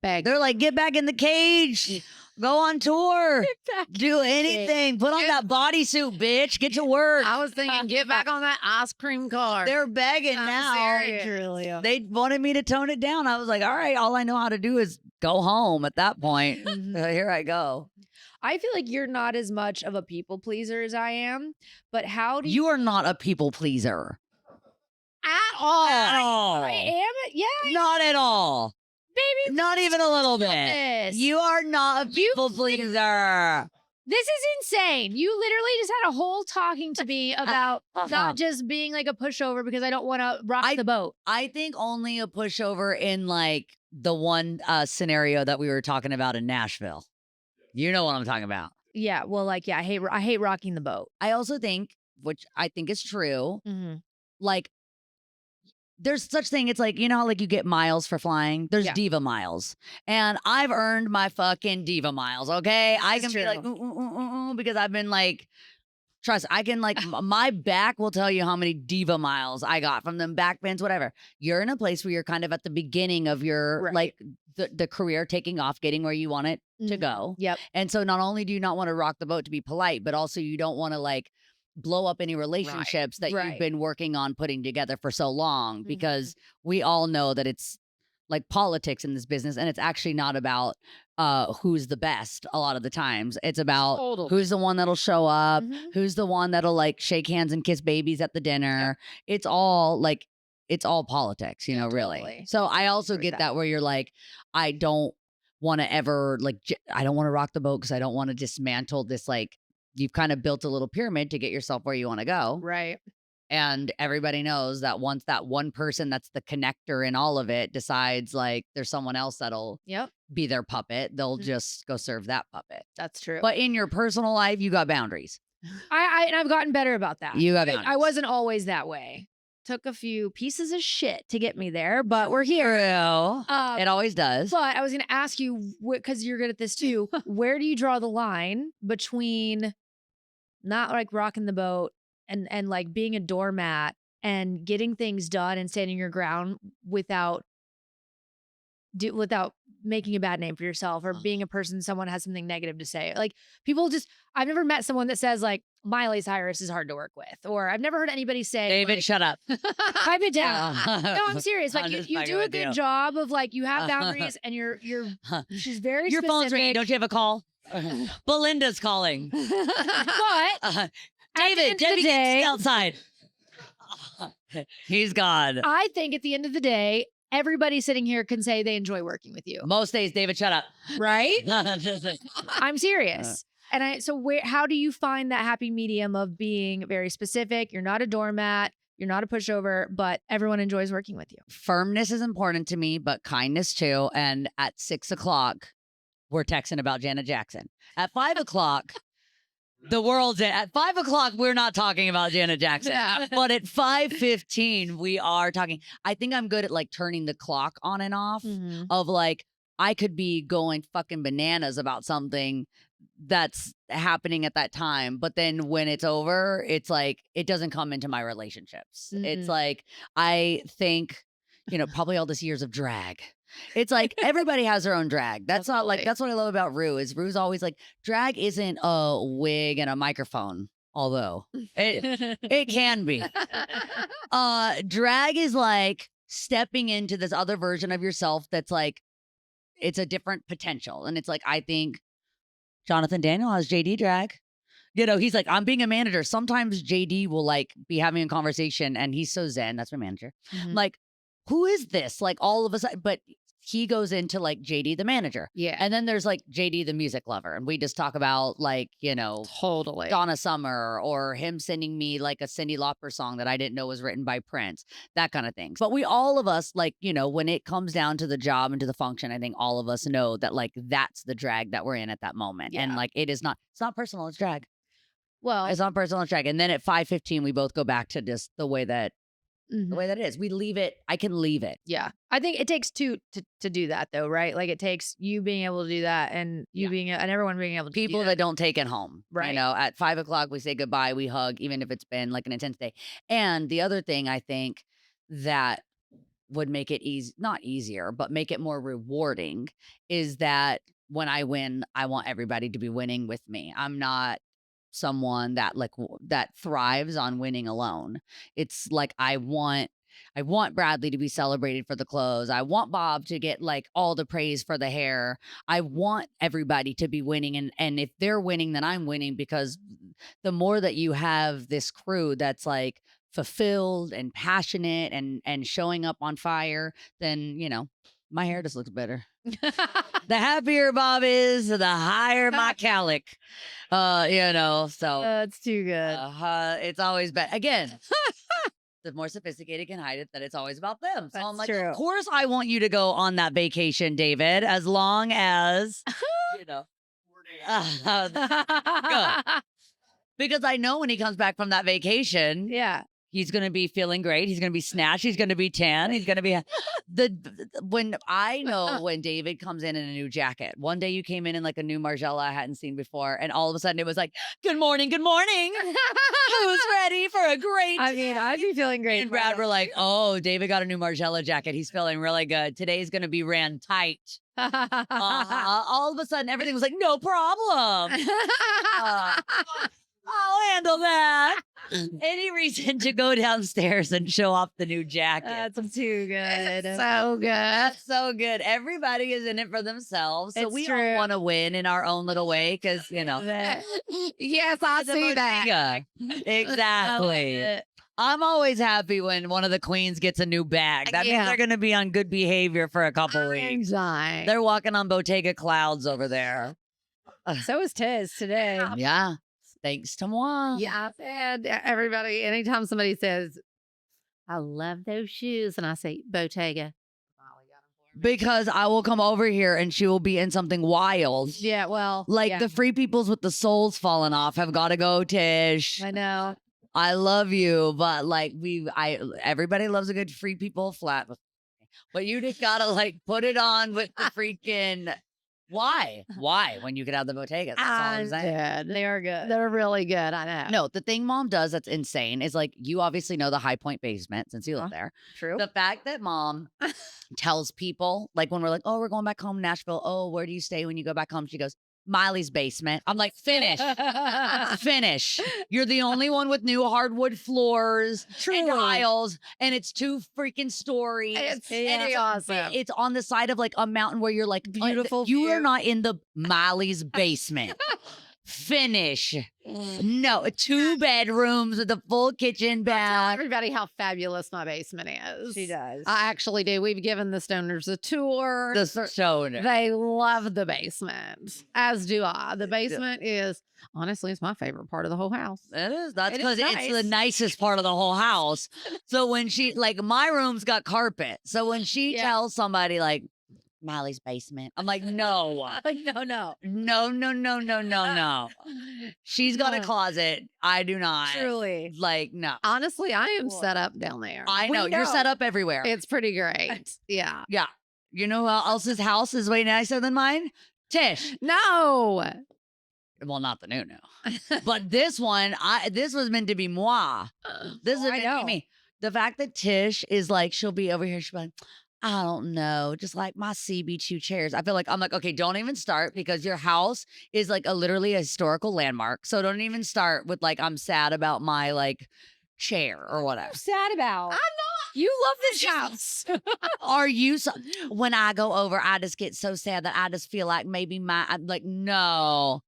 beg They're like, get back in the cage. Go on tour. Do anything. Put on that bodysuit, bitch. Get to work. I was thinking, get back on that ice cream car. They're begging I'm now. serious. Julia. They wanted me to tone it down. I was like, all right, all I know how to do is go home at that point. Here I go. I feel like you're not as much of a people pleaser as I am, but how do You are not a people pleaser. At all. At all. I am? Yeah, Not at all. baby. Not even a little bit. This. You are not a people pleaser. This is insane. You literally just had a whole talking to me about not just being like a pushover because I don't want to rock the boat. I think only a pushover in like the one scenario that we were talking about in Nashville. You know what I'm talking about. Yeah, well, like, yeah, I hate rocking the boat. I also think, which I think is true, like there's such thing. It's like, you know, how, like you get miles for flying. There's Yeah. diva miles, and I've earned my fucking diva miles. Okay, I That's can be like, true. because I've been like, trust. I can like, my back will tell you how many diva miles I got from them back bends, whatever. You're in a place where you're kind of at the beginning of your Right. like the career taking off, getting where you want it to Mhm. go. Yep. And so not only do you not want to rock the boat to be polite, but also you don't want to like blow up any relationships that Right. you've been working on putting together for so long, Mhm. because we all know that it's like politics in this business, and it's actually not about who's the best a lot of the times. It's about Totally. who's the one that'll show up, Mhm. who's the one that'll like shake hands and kiss babies at the dinner. It's all like, it's all politics, you know, really. Totally. So I also Agree with get that. that where you're like, I don't want to ever like, I don't want to rock the boat because I don't want to dismantle this, like, you've kind of built a little pyramid to get yourself where you want to go. Right. And everybody knows that once that one person that's the connector in all of it decides like there's someone else that'll Yep. be their puppet, they'll Mhm. just go serve that puppet. That's true. But in your personal life, you got boundaries. And I've gotten better about that. You got I boundaries. wasn't always that way. Took a few pieces of shit to get me there, but we're here. It always does. But I was going to ask you, because you're good at this too, where do you draw the line between not like rocking the boat and like being a doormat and getting things done and standing your ground without making a bad name for yourself or being a person someone has something negative to say. Like people just, I've never met someone that says like Miley Cyrus is hard to work with, or I've never heard anybody say David, like, shut up. pipe it down. No, I'm serious. Like I'm you just do fucking a with good you. job of like you have boundaries and you're she's very Your phone's ringing. specific. Don't you have a call? Belinda's calling. But David, end of the Debbie, day- get outside. He's gone. I think at the end of the day, everybody sitting here can say they enjoy working with you, Most days, David, shut up. right? I'm serious. And how do you find that happy medium of being very specific? You're not a doormat, you're not a pushover, but everyone enjoys working with you. Firmness is important to me, but kindness too. And at 6 o'clock, we're texting about Janet Jackson. At 5 o'clock, the world's in. At 5 o'clock, we're not talking about Janet Jackson. Yeah. But at 5:15, we are talking. I think I'm good at like turning the clock on and off of like, I could be going fucking bananas about something that's happening at that time. But then when it's over, it's like, it doesn't come into my relationships. It's like, I think, probably all this years of drag. It's like everybody has their own drag. That's not like, that's what I love about Rue is Rue's always like, drag isn't a wig and a microphone. Although it can be. Drag is like stepping into this other version of yourself that's like, it's a different potential. And it's like, I think Jonathan Daniel has JD drag. He's like, I'm being a manager. Sometimes JD will like be having a conversation and he's so zen. That's my manager. Like, who is this? Like all of a sudden, but he goes into like JD the manager. Yeah. And then there's like JD the music lover. And we just talk about like, Totally. Donna Summer or him sending me like a Cyndi Lauper song that I didn't know was written by Prince, that kind of thing. But all of us, like, when it comes down to the job and to the function, I think all of us know that like that's the drag that we're in at that moment. Yeah. And like it's not personal, it's drag. Well, It's not personal, it's drag. And then at 5:15, we both go back to just the way that it is. We leave it. I can leave it. yeah. I think it takes two to do that though, right? Like it takes you being able to do that and you and everyone being able to People do that don't take it home. Right. At 5 o'clock, we say goodbye, we hug, even if it's been like an intense day. And the other thing I think that would make it not easier, but make it more rewarding is that when I win, I want everybody to be winning with me. I'm not someone that that thrives on winning alone. It's like I want Bradley to be celebrated for the clothes. I want Bob to get like all the praise for the hair. I want everybody to be winning, and if they're winning, then I'm winning, because the more that you have this crew that's like fulfilled and passionate and showing up on fire, then my hair just looks better. The happier Bob is, the higher my calic. So That's too good. it's always better. Again, the more sophisticated can hide it, that it's always about them. So I'm That's like, true. of course I want you to go on that vacation, David, as long as, because I know when he comes back from that vacation, Yeah. he's going to be feeling great. He's going to be snatched. He's going to be tan. He's going to be when David comes in a new jacket. One day you came in like a new Margiela I hadn't seen before. And all of a sudden it was like, good morning. Good morning. Who's ready for a great I mean, I'd be feeling great. and Brad were like, oh, David got a new Margiela jacket. He's feeling really good. Today's going to be ran tight. All of a sudden, everything was like, no problem. I'll handle that. Any reason to go downstairs and show off the new jacket. That's too good. So good. That's so good. Everybody is in it for themselves. So It's we true. all want to win in our own little way because, Yes, I see that. Yeah, exactly. I'm always happy when one of the queens gets a new bag. That means Yeah. they're going to be on good behavior for a couple weeks. Exactly. They're walking on Bottega clouds over there. So is Tiz today. Yeah. Thanks to moi. Yeah, I said everybody, anytime somebody says, I love those shoes, and I say Bottega. Because I will come over here and she will be in something wild. Yeah, well, Like yeah. the free peoples with the soles falling off have got to go, Tish. I know. I love you, but like everybody loves a good free people flat. But you just gotta like put it on with the freaking Why? Why? When you get out of the bodegas. That's all I'm saying. They are good. They're really good. I know. No, the thing mom does that's insane is like, you obviously know the High Point basement since you live there. True. The fact that mom tells people, like when we're like, oh, we're going back home to Nashville. Oh, where do you stay when you go back home? She goes, Miley's basement. I'm like, finish. Finish. You're the only one with new hardwood floors and tiles, and it's 2 freaking stories. It's awesome. It's on the side of like a mountain where you're like, Beautiful You are view. not in the Miley's basement. Finish. No, 2 bedrooms with a full kitchen, Tell bath. everybody how fabulous my basement is. She does. I actually do. We've given the stoners a tour. The stoner. They love the basement, as do I. The basement is honestly, it's my favorite part of the whole house. It is. That's It is because it's nice. the nicest part of the whole house. So when she, like, my room's got carpet. So when she Yeah. tells somebody, like, Miley's basement, I'm like, no. no. No, no, no, no, no, no. She's got a closet. I do not. Truly. Like, no. Honestly, I am Cool. set up down there. I We know. You're know. set up everywhere. It's pretty great. Yeah. Yeah. You know who else's house is way nicer than mine? Tish. No. Well, not the new. But this one, this was meant to be moi. This is I meant to know. be me. The fact that Tish is like, she'll be over here, she'll be like, I don't know, just like my CB2 chairs. I'm like, okay, don't even start because your house is like literally a historical landmark. So don't even start with like, I'm sad about my like chair or whatever. Sad about. I'm not. You love this house. Are you so, when I go over, I just get so sad that I just feel like maybe I'm like, no.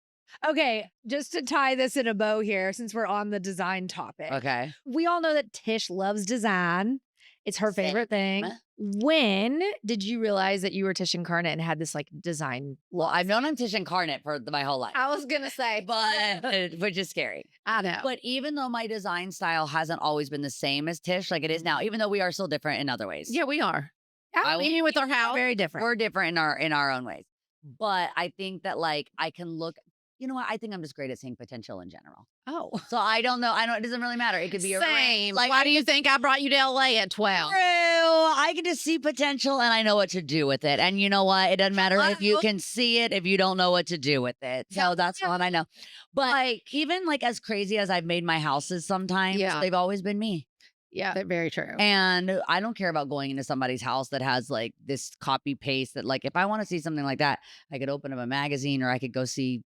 Okay, just to tie this in a bow here, since we're on the design topic. Okay. We all know that Tish loves design. It's her Same. favorite thing. When did you realize that you were Tish Incarnate and had this like design Well, I've known I'm Tish Incarnate for my whole life. I was gonna say, But which is scary. I know. But even though my design style hasn't always been the same as Tish, like it is now, even though we are still different in other ways. Yeah, we are. I will- Even with our house. very different. We're different in our own ways. But I think that like I can look, you know what? I think I'm just great at seeing potential in general. Oh, So I don't know. it doesn't really matter. It could be a same. Like Why do you think I brought you to LA at 12? True. I can just see potential and I know what to do with it. And you know what? It doesn't matter if you can see it if you don't know what to do with it. So that's what I know. But like even like as crazy as I've made my houses sometimes, Yeah. they've always been me. Yeah, they're very true. And I don't care about going into somebody's house that has like this copy paste that like if I want to see something like that, I could open up a magazine or I could go see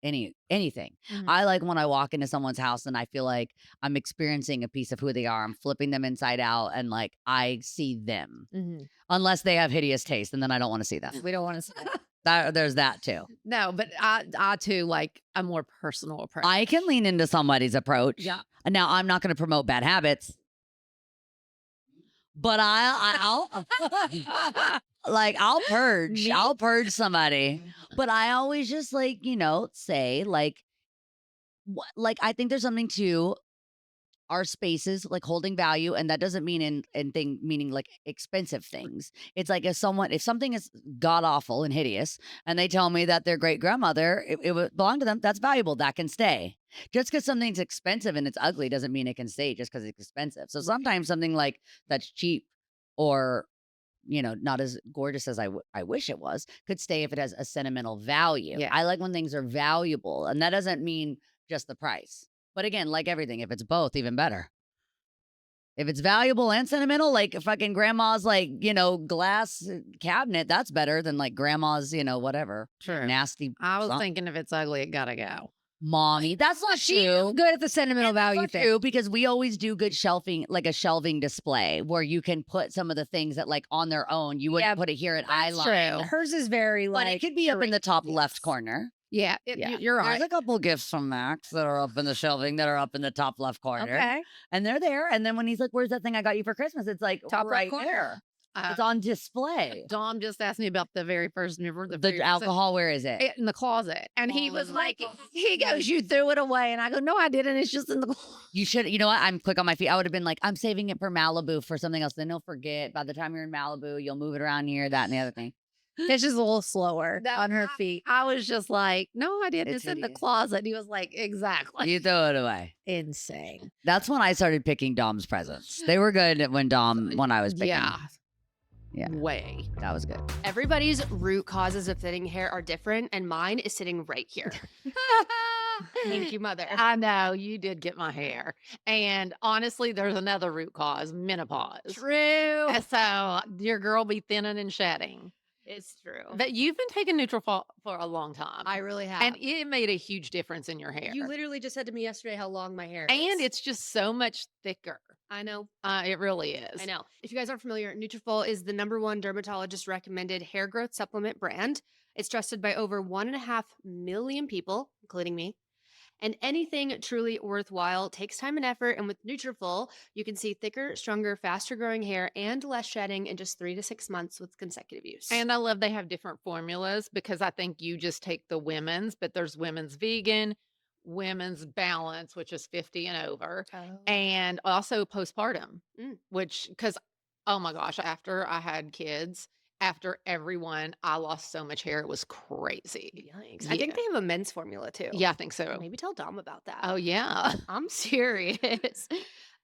anything. Mhm. I like when I walk into someone's house and I feel like I'm experiencing a piece of who they are. I'm flipping them inside out and like I see them. Mhm. Unless they have hideous taste and then I don't want to see them. We don't want to see that. There's that too. No, but I too like a more personal approach. I can lean into somebody's approach. Yeah. And now I'm not going to promote bad habits. But I'll like I'll purge. I'll purge somebody. But I always just like, say like I think there's something to our spaces like holding value, and that doesn't mean meaning like expensive things. It's like if something is god awful and hideous and they tell me that their great grandmother it would belong to them, that's valuable, that can stay. Just because something's expensive and it's ugly doesn't mean it can stay just because it's expensive. So sometimes something like that's cheap or not as gorgeous as I wish it was could stay if it has a sentimental value. Yeah. I like when things are valuable, and that doesn't mean just the price. But again, like everything, if it's both, even better. If it's valuable and sentimental, like fucking grandma's like, glass cabinet, that's better than like grandma's, whatever. True. Nasty. I was something. thinking if it's ugly, it gotta go. Mommy. That's not true. Good at the sentimental That's value not thing. true because we always do good shelving, like a shelving display where you can put some of the things that like on their own. You wouldn't Yeah, put it here at that's eyeline. true. Hers is very But like it could be up in the top left Yes. corner. Yeah, Yeah. you're right. There's a couple gifts from Max that are up in the shelving that are up in the top left corner. Okay. And they're there. And then when he's like, where's that thing I got you for Christmas? It's like Top left right corner. there. Uh, It's on display. Dom just asked me about the very first mirror. The alcohol, where is it? in the closet, and he was Oh, like, he goes, "You threw it away," and I go, "No, I didn't. It's just in the." You should, you know what? I'm quick on my feet. I would have been like, I'm saving it for Malibu for something else. Then you'll forget. By the time you're in Malibu, you'll move it around here, that, and the other thing. It's just a little slower That- on her feet. I was just like, "No, I didn't. It's It's in the hideous. closet." He was like, "Exactly." You throw it away. Insane. That's when I started picking Dom's presents. They were good when I was picking. Yeah, Yeah. way. That was good. Everybody's root causes of thinning hair are different, and mine is sitting right here. Thank you, mother. I know you did get my hair. And honestly, there's another root cause, menopause. True. So your girl be thinning and shedding. It's true. But you've been taking Nutrafol for a long time. I really have. And it made a huge difference in your hair. You literally just said to me yesterday how long my hair And is. it's just so much thicker. I know. It really is. I know. If you guys aren't familiar, Nutrafol is the #1 dermatologist recommended hair growth supplement brand. It's trusted by over 1.5 million people, including me. And anything truly worthwhile takes time and effort. And with Nutrafol, you can see thicker, stronger, faster growing hair and less shedding in just 3 to 6 months with consecutive use. And I love they have different formulas because I think you just take the women's, but there's women's vegan, women's balance, which is 50 and over, and also postpartum, which, because, oh my gosh, after I had kids, after everyone, I lost so much hair. It was crazy. Yikes. I think they have a men's formula too. Yeah, I think so. Maybe tell Dom about that. Oh, yeah. I'm serious.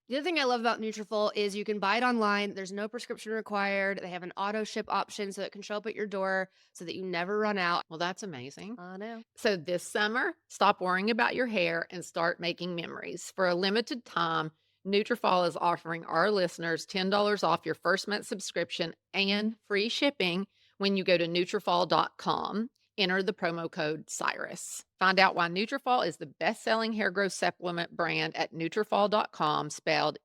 The other thing I love about Nutrafol is you can buy it online. There's no prescription required. They have an auto ship option so it can show up at your door so that you never run out. Well, that's amazing. I know. So this summer, stop worrying about your hair and start making memories. For a limited time, Nutrafol is offering our listeners $10 off your first month subscription and free shipping when you go to Nutrafol.com. Enter the promo code Cyrus. Find out why Nutrafol is the best-selling hair growth supplement brand at Nutrafol.com, spelled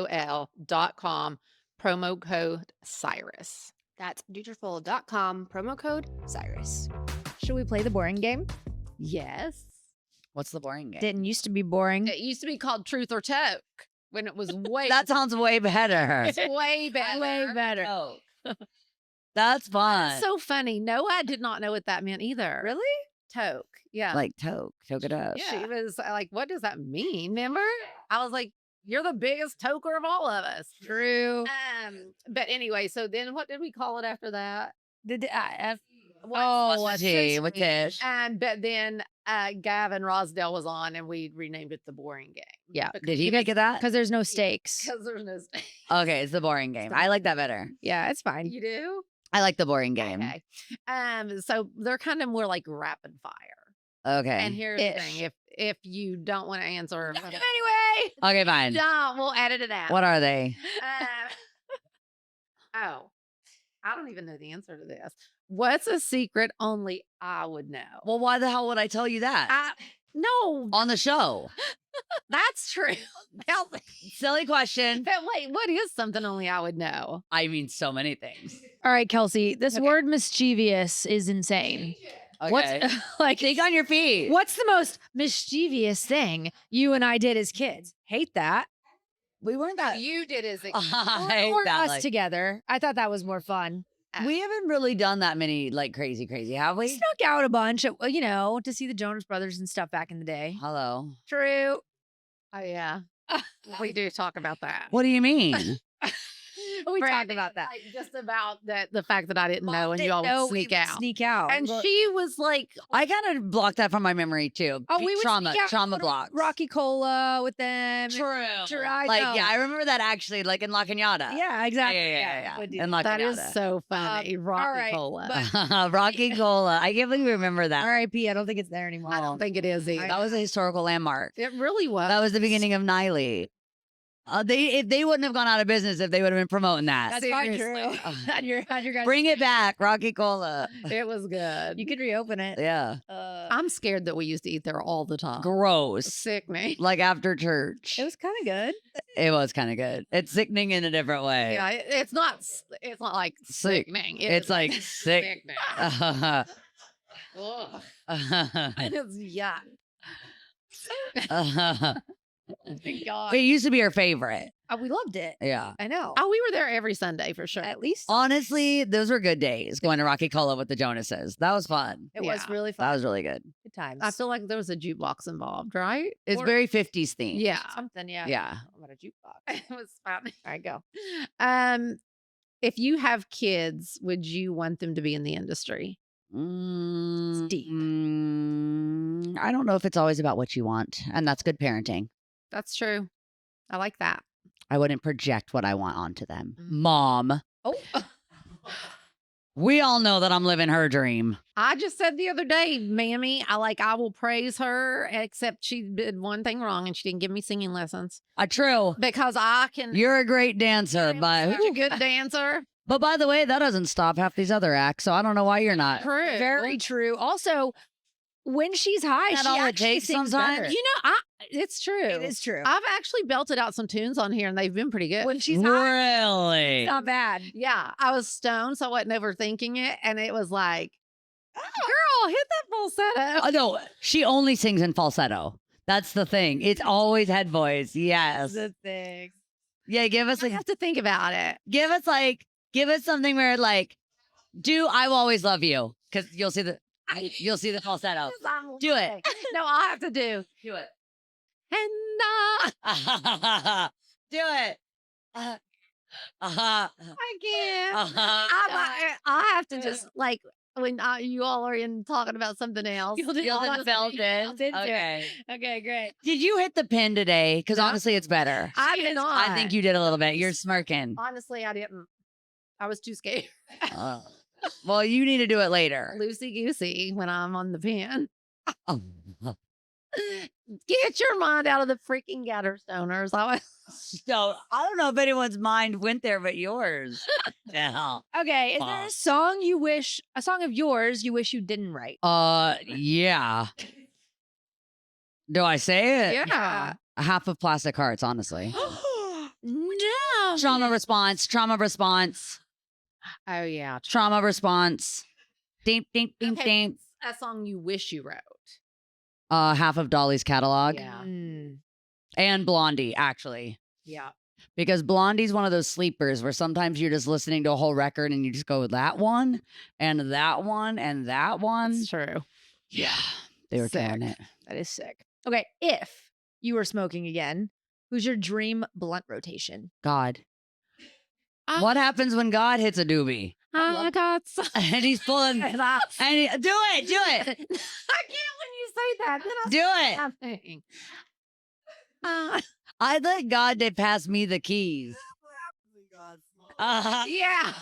Nutrafol.com, promo code Cyrus. That's Nutrafol.com, promo code Cyrus. Should we play the boring game? Yes. What's the boring game? Didn't used to be boring. It used to be called Truth or Toke when it was way That sounds way better. it's way better. Way better. Oh. That's fun. So funny. No, I did not know what that meant either. Really? Toke. Yeah. Like toke it up. She was like, what does that mean? Remember? I was like, you're the biggest toker of all of us. True. But anyway, so then what did we call it after that? What's tea with Tish? But then Gavin Rosdale was on and we renamed it the boring game. Yeah. Did he make it that? Because there's no stakes. Because there's no Okay, it's the boring game. I like that better. Yeah, it's fine. You do? I like the boring game. Okay. So they're kind of more like rapid fire. Okay. And here's the Ish. thing. If you don't want to answer Anyway. Okay, fine. don't, we'll edit it out. What are they? Oh, I don't even know the answer to this. What's a secret only I would know? Well, why the hell would I tell you that? No, On the show. that's true. Now, Silly question. but wait, what is something only I would know? I mean, so many things. All right, Kelsey. This word mischievous is insane. Okay. What's like Think on your feet. what's the most mischievous thing you and I did as kids? Hate that. We weren't that. You did as a I hate or that. us Like, together. I thought that was more fun. we haven't really done that many like crazy, have we? Snuck out a bunch, to see the Jonas Brothers and stuff back in the day. Hello. True. Oh yeah, we do talk about that. What do you mean? We Brandon, talked about that. like, just about the fact that I didn't know and you all No, would we sneak out. Sneak out. And But- she was like, I kind of blocked that from my memory too. Oh, we would trauma, sneak out, trauma go to blocks. Rocky Cola with them. True. I Like, know. yeah, I remember that actually, like in La Cañada. Yeah, exactly. Yeah. would do In La that is Cañada. so funny. Rocky all right, Cola. Rocky Cola. I can't believe you remember that. R.I.P. I don't think it's there anymore. I don't think it is either. That was a historical landmark. It really was. That was the beginning of Niley. They wouldn't have gone out of business if they would have been promoting that. That's not true. Seriously. on your guys. Bring it back, Rocky Cola. It was good. You could reopen it. Yeah. I'm scared that we used to eat there all the time. Gross. Sickening. Like after church. It was kind of good. It was kind of good. It's sickening in a different way. Yeah, it's not like Sick. sickening. It's like sick. sickening. Ugh. And it's yuck. Thank God. It used to be her favorite. We loved it. Yeah. I know. Oh, we were there every Sunday for sure. At least Honestly, those were good days going to Rocky Cola with the Jonases. That was fun. it was Yeah. really fun. That was really good. Good times. I feel like there was a jukebox involved, right? It's Or- very 50s themed. Yeah. something. Yeah. Yeah. About a jukebox. It was fun. All right, go. If you have kids, would you want them to be in the industry? deep. I don't know if it's always about what you want, and that's good parenting. That's true. I like that. I wouldn't project what I want onto them. Mm. Mom, Oh, we all know that I'm living her dream. I just said the other day, Mammy, I will praise her, except she did one thing wrong and she didn't give me singing lessons True. because I can. You're a great dancer, I'm but such a good dancer. but by the way, that doesn't stop half these other acts. So I don't know why you're not. True. very true. Also, when she's high, That she all it actually takes sings sometimes? better. You know, it's true. It is true. I've actually belted out some tunes on here and they've been pretty good. When she's high, Really? it's not bad. Yeah, I was stoned, so I wasn't overthinking it. And it was like, girl, hit that falsetto. No, she only sings in falsetto. That's the thing. It's always head voice. Yes. The thing. Yeah, give us I have to think about it. give us something where like do I will always love you because you'll see the falsetto. Do it. No, I have to do. Do it. And Do it. I can't. I have to just like when you all are in talking about something else. You'll do I'll it. have to do- Okay. Okay, great. Did you hit the pin today? Because No. honestly, it's better. I did not. I think you did a little bit. You're smirking. Honestly, I didn't. I was too scared. Oh. Well, you need to do it later. Loosey goosey when I'm on the pen. Oh. Get your mind out of the freaking gutter stoners. So I don't know if anyone's mind went there, but yours. Yeah. Okay, is there Fuck. a song of yours you wish you didn't write? Yeah. Do I say it? Yeah. Half of Plastic Hearts, honestly. No. Trauma response. Oh yeah. Trauma response. Deep, deep, deep, Okay. deep. A song you wish you wrote. Half of Dolly's catalog. Yeah. And Blondie, actually. Yeah. Because Blondie's one of those sleepers where sometimes you're just listening to a whole record and you just go that one and that one and that one. It's true. Yeah. They were killing it. That is sick. Okay, if you were smoking again, who's your dream blunt rotation? God. What happens when God hits a doobie? I got some. And he's pulling. And I Do it. can't when you say that. Then I Do it. nothing. I'd let God to pass me the keys. Yeah.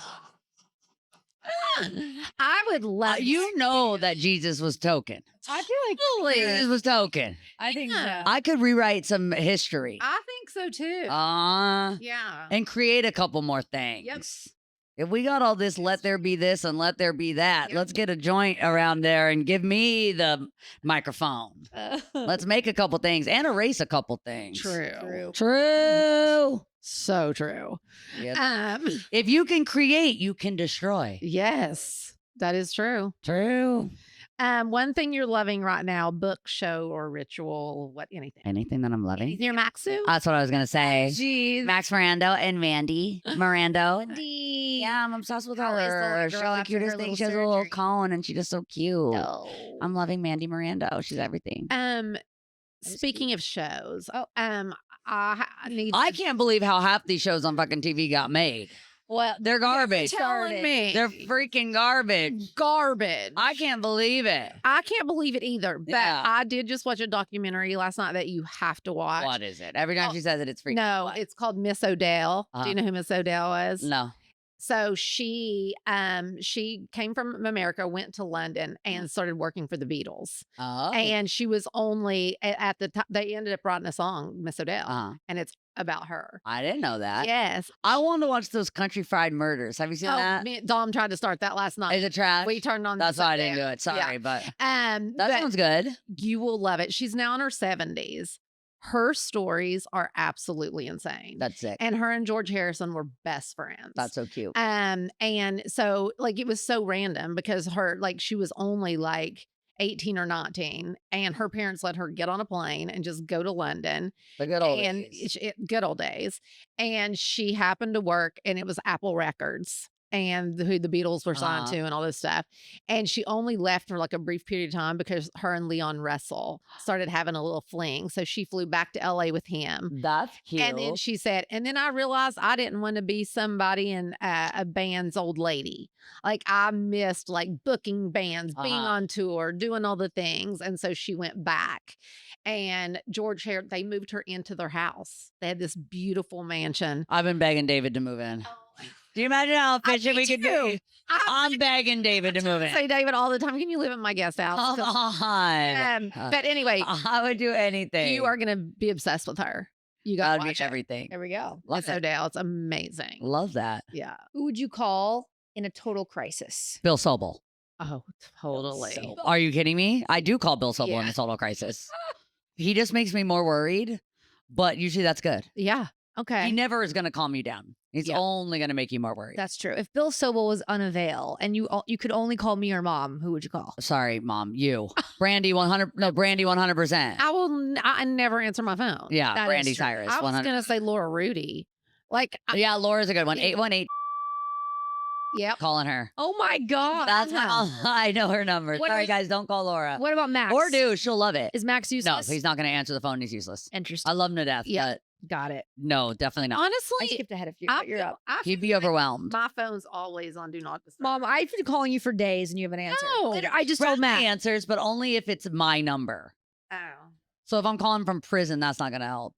I would love You know that Jesus was token. I feel like Jesus was token. I think Yeah. I could rewrite some history. I think so too. Yeah. And create a couple more things. Yep. If we got all this, let there be this and let there be that. Yep. Let's get a joint around there and give me the microphone. Let's make a couple things and erase a couple things. True. True. So true. Yep. If you can create, you can destroy. Yes, that is true. True. One thing you're loving right now, book, show, or ritual, anything. Anything that I'm loving. Your Maxu? That's what I was gonna say. Jeez. Max Mirando and Mandy Mirando. Mandy. Yeah, I'm obsessed with How is the her. little She's girl the after her cutest thing. little She has a little surgery? cone and she's just so cute. No. I'm loving Mandy Mirando. She's everything. Speaking of shows, I need. I can't believe how half these shows on fucking TV got made. Well, They're garbage. telling me They're freaking garbage. garbage. I can't believe it. I can't believe it either. But Yeah. I did just watch a documentary last night that you have to watch. What is it? Every time Oh, she says it, it's freaking. No, it's called Miss Odell. Do Uh-huh. you know who Miss Odell is? No. So she came from America, went to London, and started working for the Beatles. Oh. And she was only at the time they ended up writing a song, Miss Odell, Uh-huh. and it's about her. I didn't know that. Yes. I wanted to watch those Country Fried Murders. Have you seen that? Dom tried to start that last night. Is it trash? We turned on. That's the why I didn't do Sunday. it. Sorry, but Yeah. that But sounds good. you will love it. She's now in her 70s. Her stories are absolutely insane. That's sick. And her and George Harrison were best friends. That's so cute. And so like it was so random because she was only like 18 or 19 and her parents let her get on a plane and just go to London The good old and days. good old days. And she happened to work and it was Apple Records. and who the Beatles were signed Uh-huh. to and all this stuff. And she only left for like a brief period of time because her and Leon Russell started having a little fling. So she flew back to LA with him. That's cute. And then she said, and then I realized I didn't want to be somebody in a band's old lady. Like I missed like booking bands, being Uh-huh. on tour, doing all the things. And so she went back. And they moved her into their house. They had this beautiful mansion. I've been begging David to move in. Do you imagine how efficient we could be? I'm begging David to move in. Say, David, all the time, can you live in my guest house? Come on. But anyway, I would do anything. you are going to be obsessed with her. You got I to would watch do it. everything. There we go. Love No it. doubt. It's amazing. Love that. Yeah. Who would you call in a total crisis? Bill Sobel. Oh, totally. Sobel. Are you kidding me? I do call Bill Sobel in Yeah. a total crisis. He just makes me more worried, but usually that's good. Yeah. Okay. He never is going to calm you down. He's Yeah. only going to make you more worried. That's true. If Bill Sobel was unavail and you could only call me or mom, who would you call? Sorry, Mom. You. Brandy 100. No, Brandy 100%. I never answer my phone. Yeah, That is Brandy true. Cyrus. I was 100. going to say Laura Rudy. Like, Yeah, Laura's a good one. 818. yep. Calling her. Oh my God. That's how I know her number. What Sorry, is- guys. Don't call Laura. What about Max? Or do. She'll love it. Is Max No, useless? he's not going to answer the phone. He's useless. Interesting. I love him to death, Yeah. but Got it. no, definitely not. I Honestly, skipped ahead of you, I but you're feel- up. I He'd be feel like overwhelmed. My phone's always on Do Not Disturb. Mom, I've been calling you for days and you haven't answered. No. I just told Bradley Matt. answers, but only if it's my number. Oh. So if I'm calling from prison, that's not going to help.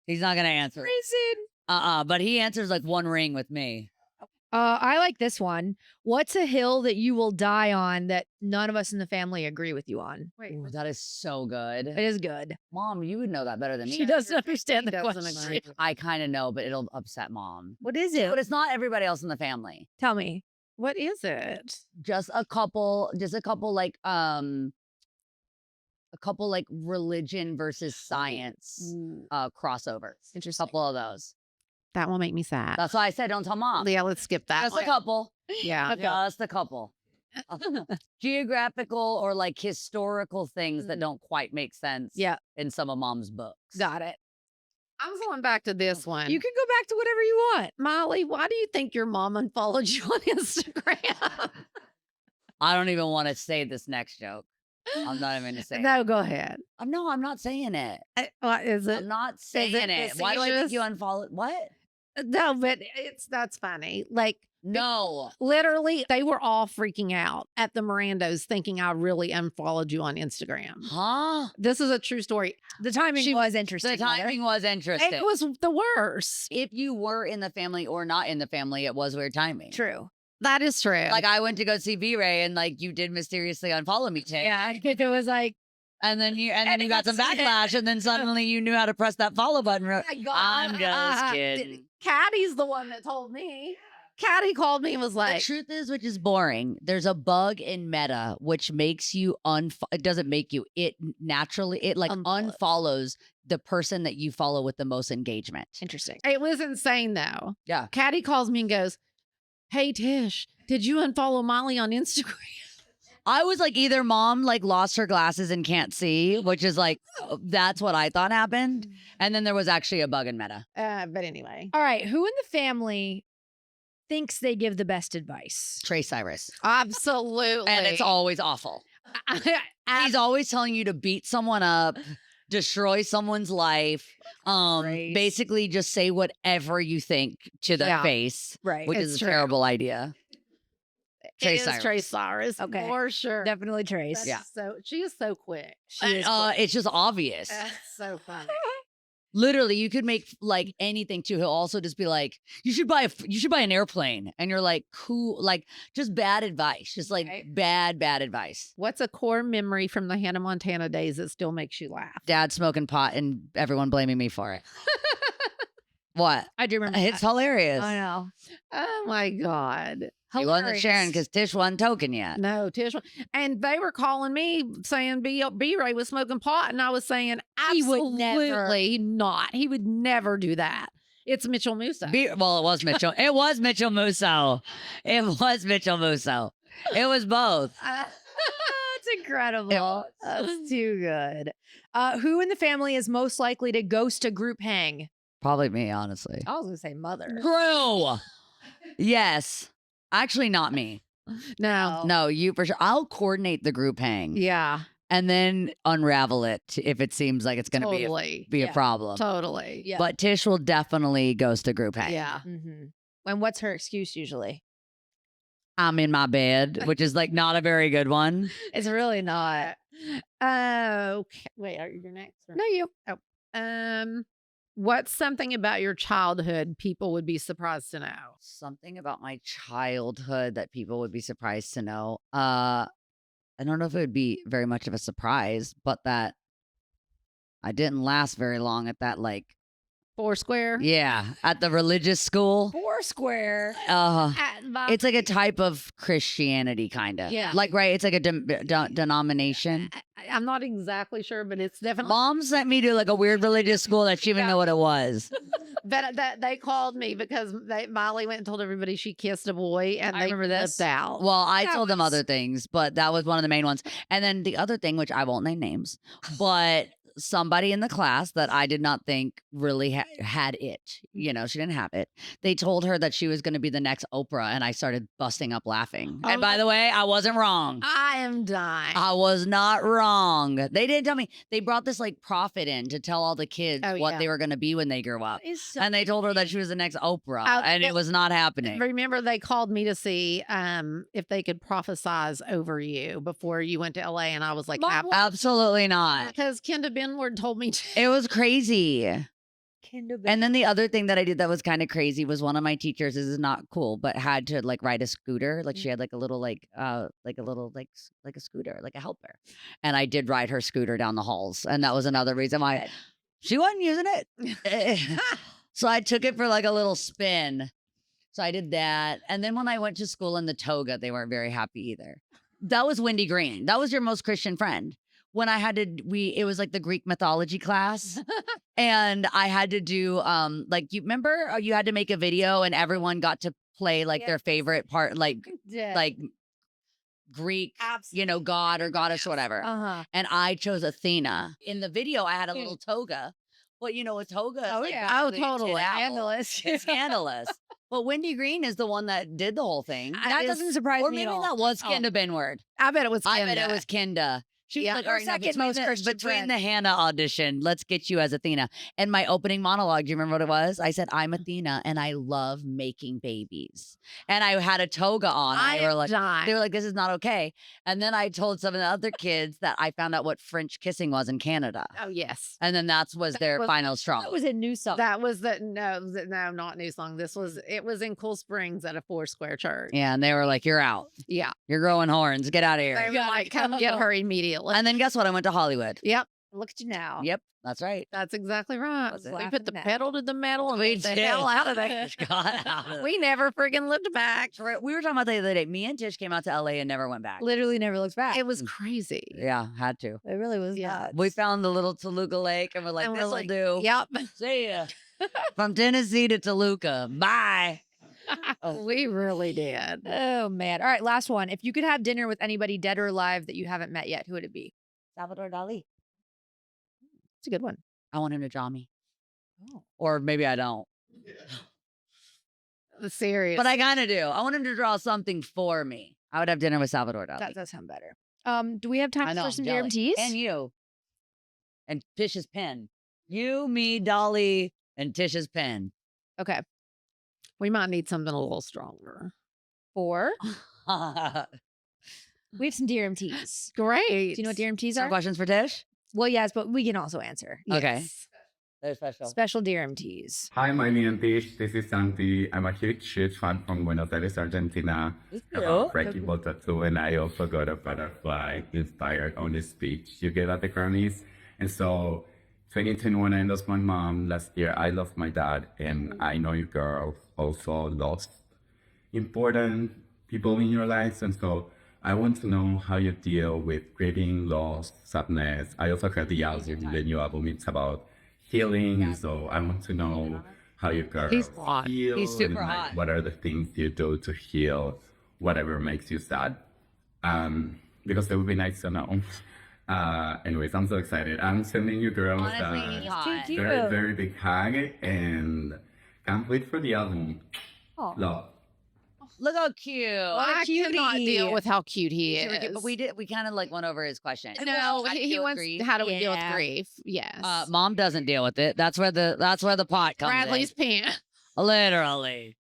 He's not going to answer. Prison. But he answers like one ring with me. I like this one. What's a hill that you will die on that none of us in the family agree with you on? Wait. Ooh, that is so good. It is good. Mom, you would know that better than me. She doesn't understand the doesn't question. agree. I kind of know, but it'll upset Mom. What is But it? it's not everybody else in the family. Tell me. What is it? Just a couple like religion versus science crossovers. Interesting. Couple of those. That will make me sad. That's why I said don't tell Mom. Yeah, let's skip that. Just a one. couple. Yeah. Just a couple. Geographical or like historical things that don't quite make sense Yeah. in some of Mom's books. Got it. I'm going back to this one. You can go back to whatever you want. Molly, why do you think your mom unfollowed you on Instagram? I don't even want to say this next joke. I'm not even going to say it. No, go ahead. No, I'm not saying it. What is it? I'm not saying it. Why do I think you unfollowed? What? No, but that's funny. Like, No. literally, they were all freaking out at the Mirandos thinking I really unfollowed you on Instagram. Huh? This is a true story. The timing was interesting. The Mother. timing was interesting. It was the worst. If you were in the family or not in the family, it was weird timing. True. That is true. Like I went to go see V-Ray and like you did mysteriously unfollow me, Tish. Yeah, it was like, And then you got some that's it. backlash, and then suddenly you knew how to press that follow button. I'm just Uh, kidding. Caddy's the one that told me. Caddy called me and was The like, truth is, which is boring, there's a bug in Meta which makes you it doesn't make you, it naturally, it like Unfollow. unfollows the person that you follow with the most engagement. interesting. it was insane though. Yeah. Caddy calls me and goes, "Hey Tish, did you unfollow Molly on Instagram?" I was like, either Mom like lost her glasses and can't see, which is like, that's what I thought happened. And then there was actually a bug in Meta. But anyway. All right. Who in the family thinks they give the best advice? Trey Cyrus. Absolutely. And it's always awful. He's always telling you to beat someone up, destroy someone's life, Right. basically just say whatever you think to their Yeah. face, Right. which It's is a true. terrible idea. Trey It is Cyrus. Trey Cyrus. Okay. For sure. Definitely Trace. That's Yeah. So she is so quick. She is quick. It's just obvious. That's so funny. Literally, you could make like anything too. He'll also just be like, "You should buy an airplane," and you're like, "Cool," like just bad advice, just like Right. bad advice. What's a core memory from the Hannah Montana days that still makes you laugh? Dad smoking pot and everyone blaming me for it. What? I do remember. It's that. hilarious. I know. Oh my God. He wasn't sharing Hilarious. because Tish wasn't token yet. No, Tish. And they were calling me saying B-Ray was smoking pot. And I was saying, He would never. absolutely not. He would never do that. It's Mitchell Musa. Well, it was Mitchell. It was Mitchell Musso. It was Mitchell Musso. It was both. That's incredible. was. That's too good. Who in the family is most likely to ghost a group hang? Probably me, honestly. I was gonna say mother. True. Yes. Actually, not me. No. No, you for sure. I'll coordinate the group hang Yeah. and then unravel it if it seems like it's going to Totally. be a Yeah. problem. Totally. Yeah. But Tish will definitely ghost a group hang. Yeah. Mm-hmm. And what's her excuse usually? I'm in my bed, which is like not a very good one. It's really not. Okay. Wait, are you next? Or? No, you. What's something about your childhood people would be surprised to know? Something about my childhood that people would be surprised to know. I don't know if it would be very much of a surprise, but that I didn't last very long at that, like, Foursquare? yeah, at the religious school. Foursquare. It's like a type of Christianity, kind of. Yeah. Like, right? It's like a denomination. I'm not exactly sure, but it's definitely. Mom sent me to like a weird religious school that she didn't even know what it was. But they called me because Miley went and told everybody she kissed a boy, and I they remember this. flipped out. Well, I That told them was- other things, but that was one of the main ones. And then the other thing, which I won't name names, but somebody in the class that I did not think really had it, you know, she didn't have it. They told her that she was going to be the next Oprah, and I started busting up laughing. And by the way, I wasn't wrong. I am dying. I was not wrong. They didn't tell me. They brought this like prophet in to tell all the kids Oh, what yeah. they were going to be when they grew up. Is so And they told her that she was the next Oprah, Oh, and it was not happening. Remember, they called me to see if they could prophesize over you before you went to LA, and I was like, Mom, Absolutely not. because Kenda Benward told me to. It was crazy. Kinder And then the other thing that I did that was kind of crazy was one of my teachers, this is not cool, but had to like ride a scooter. Like she had like a little like a scooter, like a helper. And I did ride her scooter down the halls. And that was another reason why she wasn't using it. So I took it for like a little spin. So I did that. And then when I went to school in the toga, they weren't very happy either. That was Wendy Green. That was your most Christian friend. When I had to, it was like the Greek mythology class, and I had to do, like, you remember you had to make a video, and everyone got to play like their favorite part, like Greek, you know, god or goddess or whatever. And I chose Athena. In the video, I had a little toga. Well, you know, a toga. Oh, like, yeah. Oh, basically a totally. tin owl. Scandalous. It's scandalous. But Wendy Green is the one that did the whole thing. That doesn't surprise Or me maybe at all. that was Oh. Kenda Benward. I bet it was. I bet it Kenda. was Kenda. She was Yeah. like, Her all right, now second between most the, Christian between friend. the Hannah audition, let's get you as Athena. And my opening monologue, do you remember what it was? I said, I'm Athena and I love making babies. And I had a toga on. I And they were am like, dying. this is not okay. And then I told some of the other kids that I found out what French kissing was in Canada. Oh yes. And then that was their was- final straw. That was a new song. That was no, not New Song. It was in Cool Springs at a Foursquare church. Yeah, and they were like, you're out. Yeah. You're growing horns. Get out of They here. were like, come get her immediately. And then guess what? I went to Hollywood. Yep. Look at you now. Yep, that's right. That's exactly right. Was We laughing put the now. pedal to the metal and We we the did. hell out of there. Got out of We never friggin' looked back. We were talking about that the other day. Me and Tish came out to LA and never went back. Literally never looks back. It was crazy. Yeah, had to. It really was Yeah. nuts. We found the little Toluca Lake and we're like, And we're this'll like, do. Yep. See ya. From Tennessee to Toluca. Bye. We really did. Oh man. All right, last one. If you could have dinner with anybody dead or alive that you haven't met yet, who would it be? Salvador Dali. It's a good one. I want him to draw me. Oh. Or maybe I don't. Serious. But I kind of do. I want him to draw something for me. I would have dinner with Salvador Dali. That does sound better. Do we have I time know. for I'm some jealous. DMTs? And you. And Tish's pen. You, me, Dolly, and Tish's pen. Okay. we might need something a little stronger. 4. Some We have some DMTs. Great. Do you know what DMTs are? questions for Tish? Well, yes, but we can also answer. Okay. Yes. They're special. Special DMTs. Hi, my name is Tish. This is Santi. I'm a huge fan from Buenos Aires, Argentina. I have a breakable tattoo, and I also got a butterfly inspired on the speech you gave at the Grammys. And so, 2021, I lost my mom. Last year, I lost my dad. And I know you girls also lost important people in your lives. And so, I want to know how you deal with grieving, loss, sadness. I also heard the album, the new album, it's about healing. And so I want to know how you girls He's hot. heal. He's super and, like, hot. what are the things you do to heal whatever makes you sad? Because it would be nice to know. Anyways, I'm so excited. I'm sending you girls Honestly, he's hot. very, very big hug and can't wait for the album. Aw. Love. Look how cute. I cannot deal cutie. with how cute he Should we is. get- but we kind of like went over his question. No, How to he deal with wants. grief. How do we deal with Yeah. grief? Yes. Mom doesn't deal with it. That's where the pot comes Bradley's pants. in. Literally.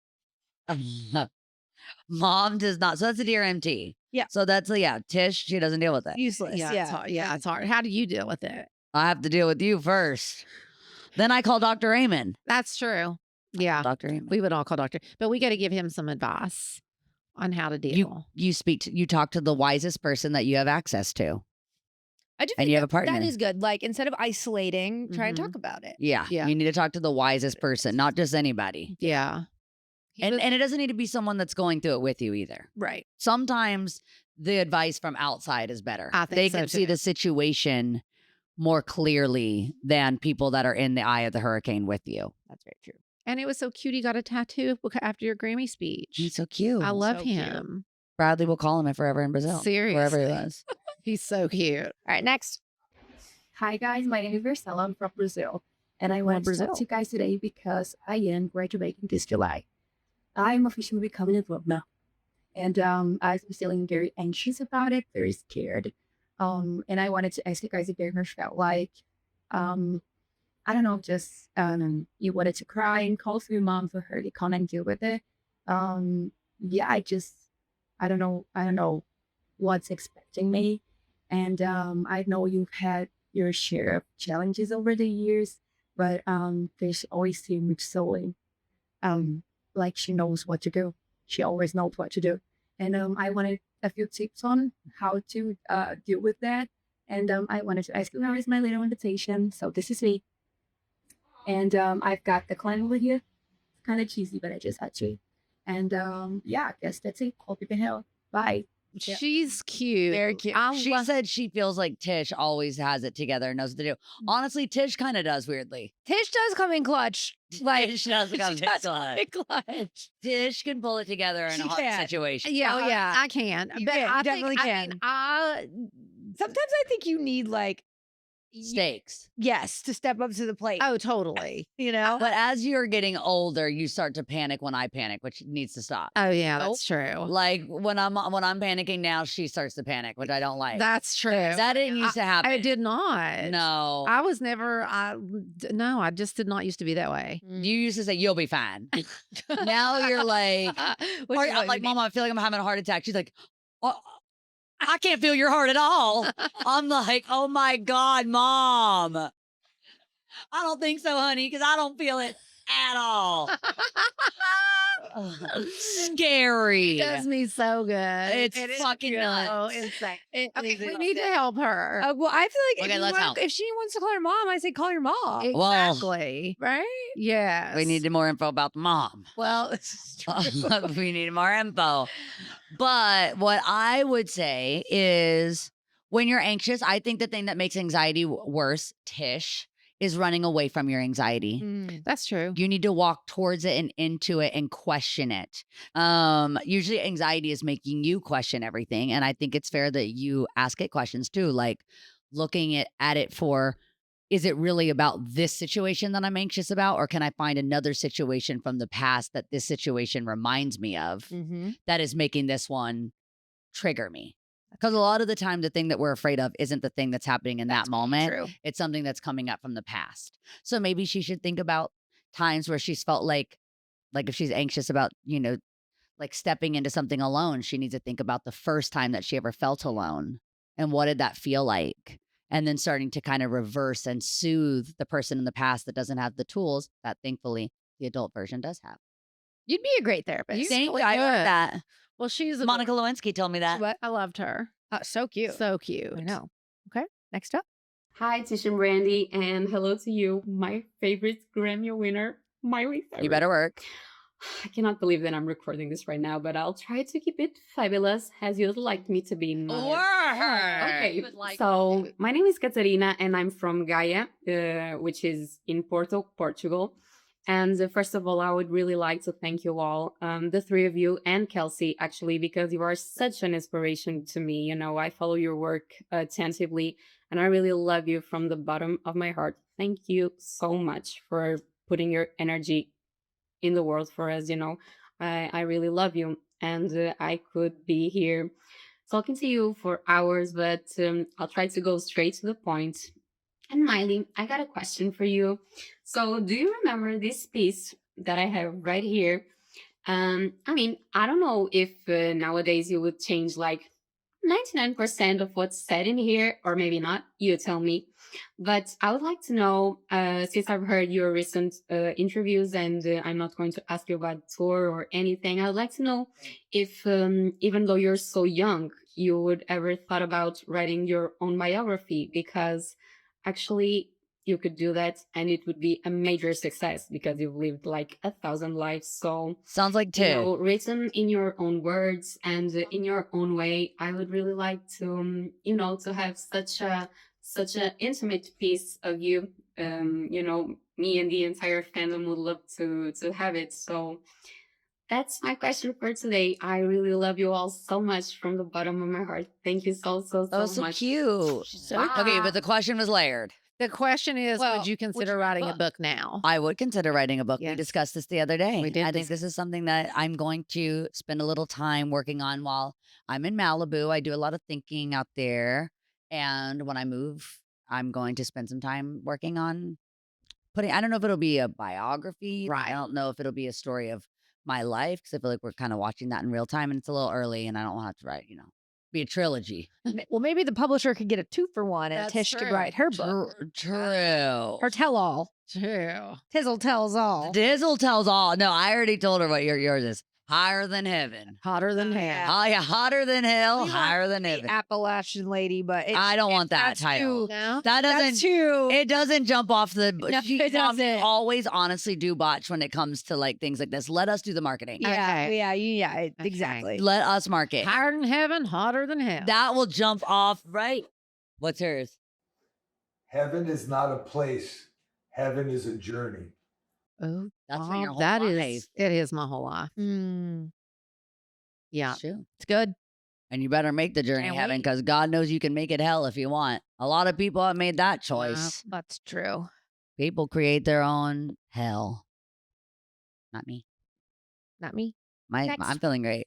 Mom does not. So that's a dear MT. Yeah. So that's Tish. She doesn't deal with it. Useless. Yeah, Yeah. it's hard. Yeah, it's hard. How do you deal with it? I have to deal with you first. Then I call Dr. Amen. That's true. Yeah, Dr. Amen. we would all call doctor, but we got to give him some advice on how to deal. You talk to the wisest person that you have access to. I do And think you have a that partner. is good. Like instead of isolating, try and Mhm. talk about it. Yeah. Yeah. You need to talk to the wisest person, not just anybody. Yeah. And it doesn't need to be someone that's going through it with you either. Right. Sometimes the advice from outside is better. I think they so, can see too. the situation more clearly than people that are in the eye of the hurricane with you. That's very true. And it was so cute. He got a tattoo after your Grammy speech. He's so cute. I love So cute. him. Bradley will call him if forever in Brazil. Wherever he Seriously. was. He's so cute. All right, next. Hi guys, my name is Marcela. I'm from Brazil, and I want to Brazil. talk to you guys today because I am graduating this July. I'm officially becoming a alumna, and I'm feeling very anxious about it, very scared. And I wanted to ask you guys if you ever felt like, I don't know, just you wanted to cry and call for your mom for her to come and deal with it. Yeah, I don't know what's expecting me. And I know you've had your share of challenges over the years, but there's always seems so like she knows what to do. She always knows what to do. And I wanted a few tips on how to deal with that. And I wanted to ask you, how is my little invitation? So this is me. And I've got the clan over here. It's kind of cheesy, but I just had to. And yeah, I guess that's it. Hope you can help. Bye. Yeah. She's cute. Very cute. She said she feels like Tish always has it together and knows what to do. Honestly, Tish kind of does weirdly. Tish does come in clutch. Like Tish does come she in does clutch. come in clutch. Tish can pull it together in She a hard can. situation. Yeah, Oh, yeah. I can. You but can. You I definitely think, can. I Sometimes I think you need like Stakes. yes to step up to the plate. oh, totally. You know. But as you're getting older, you start to panic when I panic, which needs to stop. Oh, yeah, that's true. Like when I'm panicking now, she starts to panic, which I don't like. That's true. That didn't used to happen. I did not. No. I was never. I just did not used to be that way. You used to say you'll be fine. Now you're like, Which is I'm what like, you need. Mom, I feel like I'm having a heart attack. She's like, oh, I can't feel your heart at all. I'm like, oh my God, Mom. I don't think so, honey, because I don't feel it at all. Scary. Does me so good. It's It is fucking so nuts. insane. It Okay, is we nuts. need to help her. Well, I feel like Okay, if, let's help. if she wants to call her mom, I say call your mom. Exactly. Right? Yes. We need more info about the mom. Well, this is true. We need more info. But what I would say is when you're anxious, I think the thing that makes anxiety worse, Tish, is running away from your anxiety. Mm. That's true. You need to walk towards it and into it and question it. Usually anxiety is making you question everything. And I think it's fair that you ask it questions too, like looking at it for, is it really about this situation that I'm anxious about? Or can I find another situation from the past that this situation reminds me of Mm-hmm. that is making this one trigger me? Because a lot of the time, the thing that we're afraid of isn't the thing that's happening in that moment. True. It's something that's coming up from the past. So maybe she should think about times where she's felt like if she's anxious about, like stepping into something alone, she needs to think about the first time that she ever felt alone and what did that feel like? And then starting to kind of reverse and soothe the person in the past that doesn't have the tools that thankfully the adult version does have. You'd be a great therapist. Thank really you. I good. heard that. Well, she's Monica Lewinsky told me that. What? I loved her. So cute. So cute. I know. Okay. Next up. Hi, Tish and Brandy, and hello to you, my favorite Grammy winner, Miley Cyrus. You better work. I cannot believe that I'm recording this right now, but I'll try to keep it fabulous as you'd like me to be. Mother. Okay, so my name is Catarina, and I'm from Gaia, which is in Porto, Portugal. And first of all, I would really like to thank you all, the three of you and Kelsey, actually, because you are such an inspiration to me. You know, I follow your work attentively, and I really love you from the bottom of my heart. Thank you so much for putting your energy in the world for us. I really love you. and I could be here talking to you for hours, but I'll try to go straight to the point. And Miley, I got a question for you. So, do you remember this piece that I have right here? I mean, I don't know if nowadays you would change like 99% of what's said in here, or maybe not. You tell me. But I would like to know, since I've heard your recent interviews, and I'm not going to ask you about tour or anything, I would like to know if, even though you're so young, you would ever thought about writing your own biography, because actually you could do that and it would be a major success because you've lived like 1,000 lives. So Sounds like you Tish. know, written in your own words and in your own way. I would really like to, you know, to have such a intimate piece of you. You know, me and the entire fandom would love to have it. So that's my question for today. I really love you all so much from the bottom of my heart. Thank you so That was so much. cute. Okay, but the question was layered. The question is, Well, would you consider writing a book now? I would consider writing a book. We Yes. discussed this the other day. We did I think this is something that I'm going to spend a little time working on while I'm in Malibu. I do a lot of thinking out there. And when I move, I'm going to spend some time working on I don't know if it'll be a biography. Right. I don't know if it'll be a story of my life, because I feel like we're kind of watching that in real time and it's a little early and I don't want to have to write, be a trilogy. Well, maybe the publisher could get a 2-for-1 and That's Tish could true. write her book. True. Her tell-all. True. Tizzle tells all. Dizzle tells all. No, I already told her what yours is. Higher than heaven. Hotter than hell. Oh, yeah, hotter than hell, We want higher than The heaven. Appalachian lady, but I don't want that that's title. too- No? That That's doesn't. too. It doesn't jump off the. No, Mom, it doesn't. always honestly do botch when it comes to like things like this. Let us do the marketing. Yeah, Okay. exactly. Let us market. Higher than heaven, hotter than hell. That will jump off right. What's hers? Heaven is not a place. Heaven is a journey. Oh, That's for your whole that life. is. It is my whole life. Yeah. It's true. It's good. And you better make the journey Can't heaven, wait. because God knows you can make it hell if you want. A lot of people have made that choice. That's true. People create their own hell. Not me. Not me. I'm feeling great.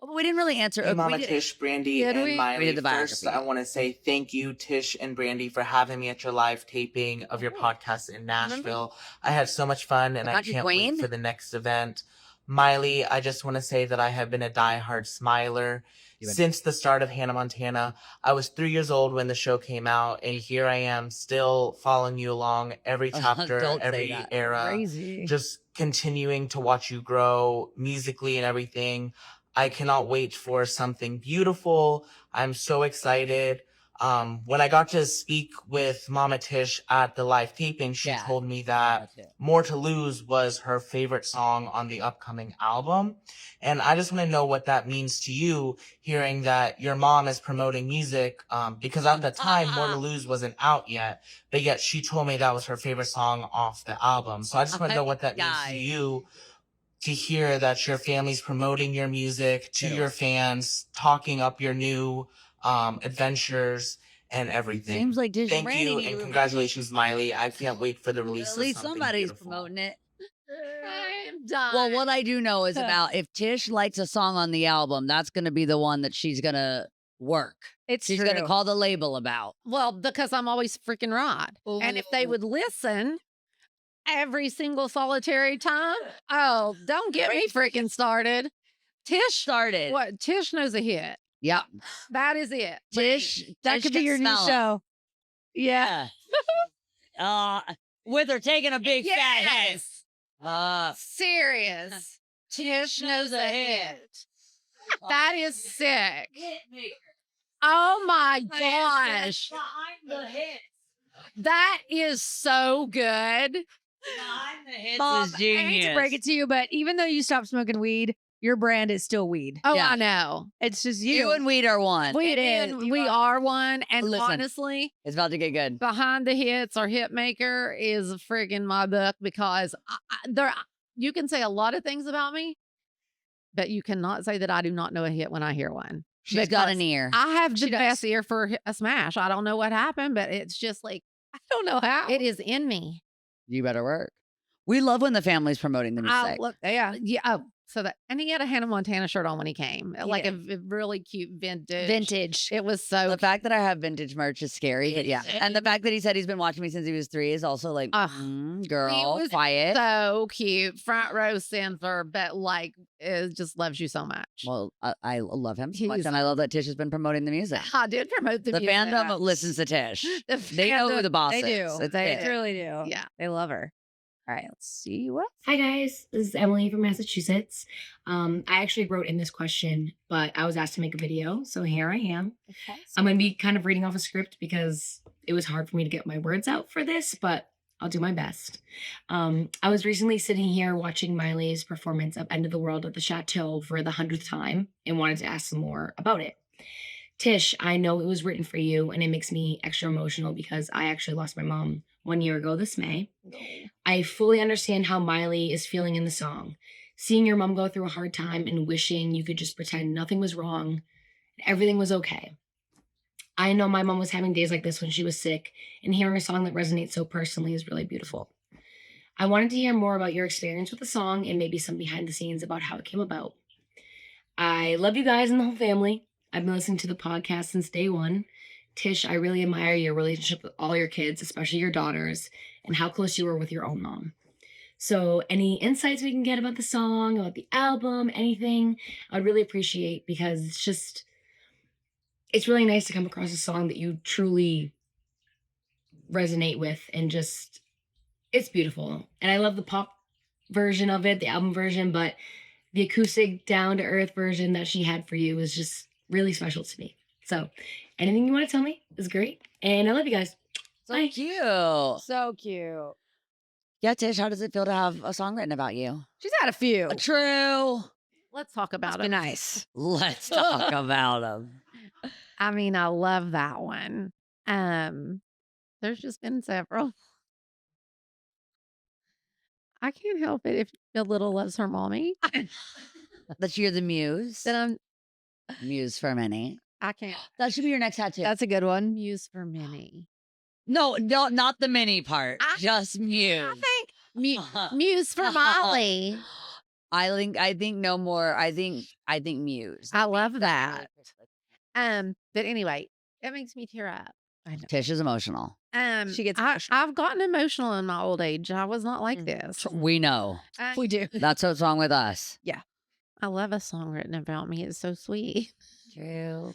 Oh, but we didn't really answer. Hey, we Mama did- Tish, Brandy, Did and we? Miley. We did the First, biography. I want to say thank you, Tish and Brandy, for having me at your live taping of your podcast in Nashville. I had so much fun, and I Country can't Queen? wait for the next event. Miley, I just want to say that I have been a diehard smiler since the start of Hannah Montana. I was 3 years old when the show came out, and here I am still following you along every chapter, Don't say every that. era Crazy. just continuing to watch you grow musically and everything. I cannot wait for something beautiful. I'm so excited. When I got to speak with Mama Tish at the live taping, she Yeah. told me that More to Lose was her favorite song on the upcoming album. And I just want to know what that means to you, hearing that your mom is promoting music, because at the time, More to Lose wasn't out yet, but yet she told me that was her favorite song off the album. So I just want to know what that means to you, to hear that your family's promoting your music to your fans, talking up your new adventures and everything. Seems like Tish Thank Brandy you need and to- congratulations, Miley. I can't wait for the release At of least something somebody's beautiful. promoting it. I'm done. Well, what I do know is about if Tish likes a song on the album, that's going to be the one that she's going to work. It's She's true. going to call the label about. Well, because I'm always freaking right. And if they would listen every single solitary time, oh, don't get me freaking started. Tish Started. What? Tish knows a hit. Yep. That is it. Tish. that Tish could be can your new smell it. show. Yeah. With her taking a big fat hit. Serious. Tish knows a hit. That is sick. Oh my gosh. That is so good. Mom, is I hate to genius. break it to you, but even though you stopped smoking weed, your brand is still weed. Oh, Yeah. I know. It's just You and Weed are one. Weed And is. we are one. And Listen. honestly, It's about to get good. Behind the Hits or Hit Maker is friggin' my book, because you can say a lot of things about me, but you cannot say that I do not know a hit when I hear one. She's got Because an ear. I have She the does. best ear for a smash. I don't know what happened, but it's just like, I don't know how. it is in me. You better work. We love when the family's promoting the music. Yeah. Oh, So that, and he had a Hannah Montana shirt on when he came, like a really cute vintage. It was so. The fact that I have vintage merch is scary, but yeah. And the fact that he said he's been watching me since he was 3 is also like, girl, was quiet. So cute, front row center, but like it just loves you so much. Well, I love him so much, and I love that Tish has been promoting the music. I did promote the music. Fandom listens to Tish. They know who the boss is. They do. They truly do. Yeah, they love her. All right, let's see what. Hi guys, this is Emily from Massachusetts. I actually wrote in this question, but I was asked to make a video, so here I am. Okay, I'm going to be kind of reading off a script because it was hard for me to get my words out for this, but I'll do my best. I was recently sitting here watching Miley's performance of End of the World at the Chateau for the 100th time and wanted to ask some more about it. Tish, I know it was written for you, and it makes me extra emotional because I actually lost my mom 1 year ago this May. I fully understand how Miley is feeling in the song. Seeing your mom go through a hard time and wishing you could just pretend nothing was wrong and everything was okay. I know my mom was having days like this when she was sick, and hearing a song that resonates so personally is really beautiful. I wanted to hear more about your experience with the song and maybe some behind the scenes about how it came about. I love you guys and the whole family. I've been listening to the podcast since day one. Tish, I really admire your relationship with all your kids, especially your daughters, and how close you were with your own mom. So any insights we can get about the song, about the album, anything, I'd really appreciate, because it's really nice to come across a song that you truly resonate with, and just, it's beautiful. And I love the pop version of it, the album version, but the acoustic down-to-earth version that she had for you was just really special to me. So anything you want to tell me is great. And I love you guys. So Bye. cute. So cute. Yeah, Tish, how does it feel to have a song written about you? She's had a few. True. let's talk about Be it. nice. Let's talk about them. I mean, I love that one. There's just been several. I can't help it if a little loves her mommy. That you're the muse. Then I'm Muse for many. I can't. That should be your next tattoo. That's a good one. Muse for many. No, not the mini part. Just Muse. I think Muse for Molly. I think no more. I think Muse. I love that. But anyway, it makes me tear up. I know. Tish is emotional. She gets emotional. I've gotten emotional in my old age. I was not like this. We know. We do. That's what's wrong with us. I love a song written about me. It's so sweet. True.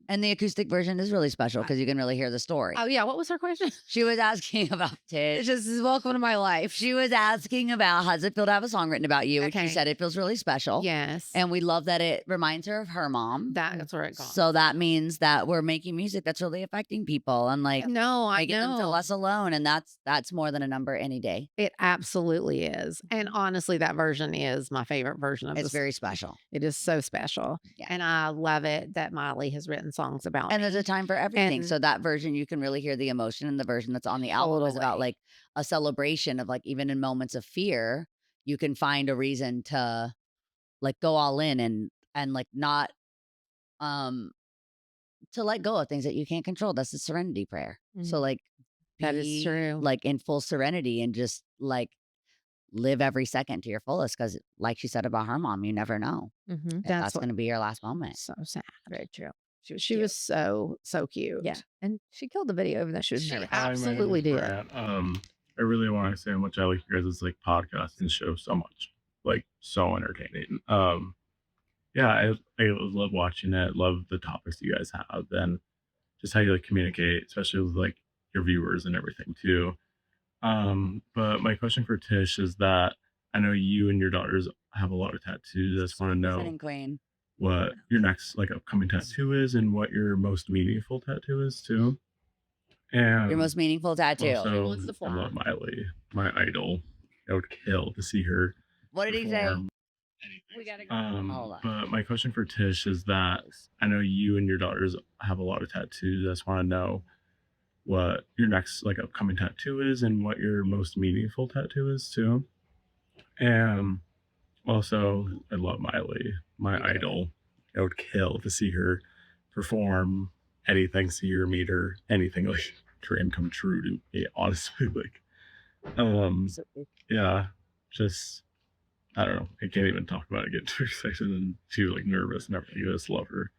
And the acoustic version is really special because you can really hear the story. Oh yeah, what was her question? She was asking about Tish. It's just welcome to my life. She was asking about how does it feel to have a song written about you. Okay. She said it feels really special. Yes. And we love that it reminds her of her mom. That's where it got. So that means that we're making music that's really affecting people and like No, I making them feel know. less alone. And that's more than a number any day. It absolutely is. And honestly, that version is my favorite version of It's very special. It is so special. Yeah. And I love it that Miley has written songs about And me. there's a time for everything. And- So that version, you can really hear the emotion, and the version that's on the album is about Totally. like a celebration of like, even in moments of fear, you can find a reason to like go all in and like not, to let go of things that you can't control. That's the serenity prayer. So Mhm. like, That is be, true. like in full serenity and just like live every second to your fullest. Cause like she said about her mom, you never know if that's what- going to be your last moment. so sad. Very true. She was so cute. Yeah. And she killed the video even though she was She nervous. absolutely did. I really want to say how much I like your guys' like podcast and show so much. Like so entertaining. I love watching it, love the topics you guys have, and just how you like communicate, especially with like your viewers and everything too. But my question for Tish is that I know you and your daughters have a lot of tattoos. I just want to know Sitting queen. what your next like upcoming tattoo is and what your most meaningful tattoo is too. And Your most meaningful tattoo. also, wants the I love fly. Miley, my idol. I would kill to see her What did he say? perform. We gotta go. Hold on. But my question for Tish is that I know you and your daughters have a lot of tattoos. I just want to know what your next like upcoming tattoo is and what your most meaningful tattoo is too. And also, I love Miley, my idol. I would kill to see her perform anything, see her, meet her, anything, like dream come true to me, honestly. Like, yeah, just I don't know. I can't even talk about it, get too excited, and she was like nervous and everything. I just love her.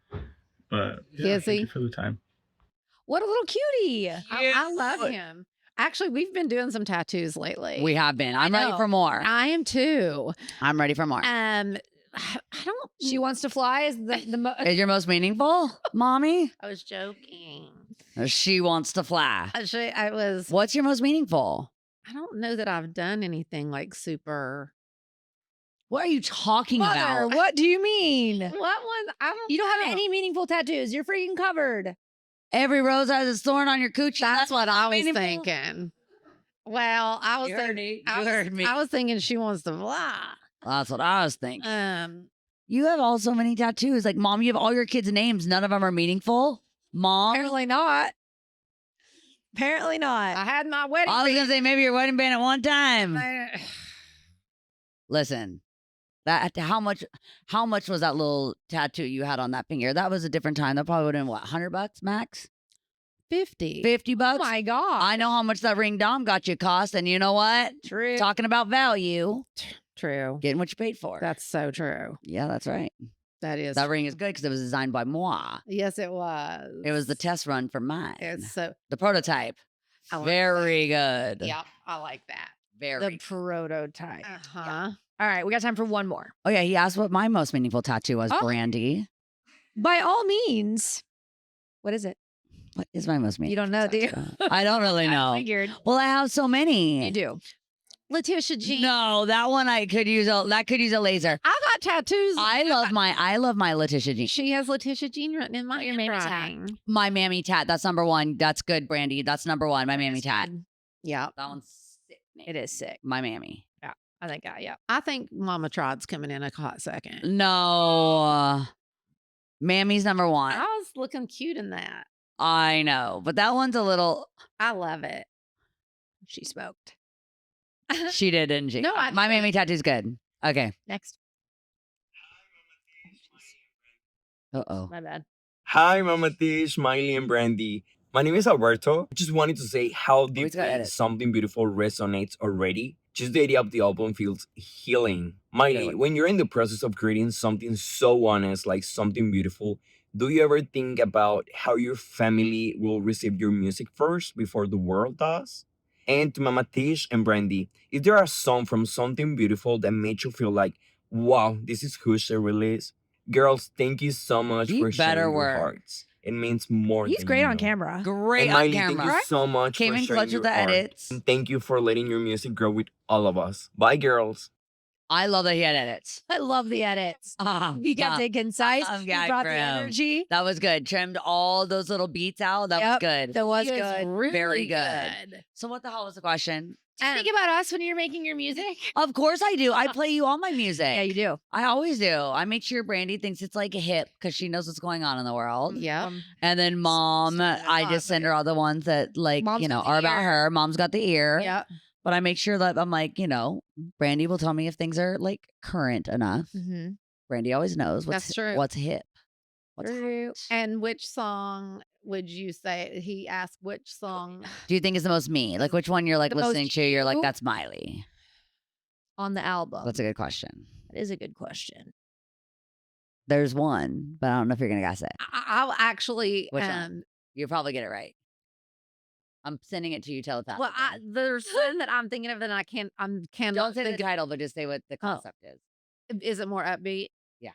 But yeah, thank you for the time. What a little cutie. I love him. Actually, we've been doing some tattoos lately. We have been. I'm ready for more. I am too. I'm ready for more. I don't. She wants to fly is the Is your most meaningful, mommy? I was joking. She wants to fly. I was. What's your most meaningful? I don't know that I've done anything like super. What are you talking Mother, about? what do you mean? What one? I don't. You don't know. have any meaningful tattoos. You're freaking covered. Every rose has a thorn on your coochie. That's what I was meaningful? thinking. Well, I was You heard thinking. me. You heard me. I was thinking she wants to fly. That's what I was thinking. You have all so many tattoos. Like, mom, you have all your kids' names. None of them are meaningful. Mom, Apparently not. Apparently not. I had my wedding. I was gonna say maybe your wedding band at one time. ring. Listen, that how much was that little tattoo you had on that finger? That was a different time. That probably would have been what, $100 max? 50. $50. Oh my God. I know how much that ring dom got you cost, and you know what? True. Talking about value, True. getting what you paid for. That's so true. Yeah, that's right. That is. That ring is good because it was designed by moi. Yes, it was. It was the test run for mine. It's so. The prototype. I like Very good. Yeah, I like that. Very. The prototype. Uh-huh. All right, we got time for one more. Oh yeah, he asked what my most meaningful tattoo was, Oh. Brandy. By all means. What is it? What is my most meaningful? You don't know, do you? tattoo? I don't really know. I figured. Well, I have so many. You do. Letitia Jean. No, that one I could use a laser. I got tattoos. I love my Letitia Jean. She has Letitia Jean written in my Your mammy tat. handwriting. My mammy tat. That's number one. That's good, Brandy. That's number one. My mammy tat. Yeah, That one's sick. It is sick. My mammy. I think yeah. I think Mama Tried's coming in a hot second. No. Mammy's number one. I was looking cute in that. I know, but that one's a little. I love it. She smoked. She did, didn't she? No, I my mammy tattoo's good. Okay. Next. Uh-oh. My bad. Hi, Mama Tish, Miley, and Brandy. My name is Alberto. I just wanted to say how got deeply edit. Something Beautiful resonates already. Just the idea of the album feels healing. Miley, when you're in the process of creating something so honest like Something Beautiful, do you ever think about how your family will receive your music first before the world does? And to Mama Tish and Brandy, is there a song from Something Beautiful that made you feel like, wow, this is who she really is? Girls, thank you so much You for sharing better your work. hearts. It means more He's than great you on know. camera. Great And on Miley, camera. thank you so much Came for in sharing clutch with your the art. edits. And thank you for letting your music grow with all of us. Bye, girls. I love that he had edits. I love the edits. Ah, You kept it concise. I'm You gagged brought for the him. energy. That was good. Trimmed all those little beats out. That was Yep, good. That was He is good. really Very good. So what the hell was the question? Think about us when you're making your music. Of course I do. I play you all my music. Yeah, you do. I always do. I make sure Brandy thinks it's like a hip because she knows what's going on in the world. Yeah. And then mom, I just send her all the ones that like, Mom's got the are about ear. her. Mom's got the ear. Yeah. But I make sure that I'm like, Brandy will tell me if things are like current enough. Mm-hmm. Brandy always knows That's true. what's hip. What's True. hot. And which song would you say? He asked which song. Do you think is the most me? Like which one you're like The most listening to? You're like, you? that's Miley. On the album. That's a good question. That is a good question. There's one, but I don't know if you're gonna guess it. I'll actually. Which one? You'll probably get it right. I'm sending it to you telepathically. Well, there's one that I'm thinking of that I can't. Don't say the title, but just say what the concept is. Is it more upbeat? Yeah.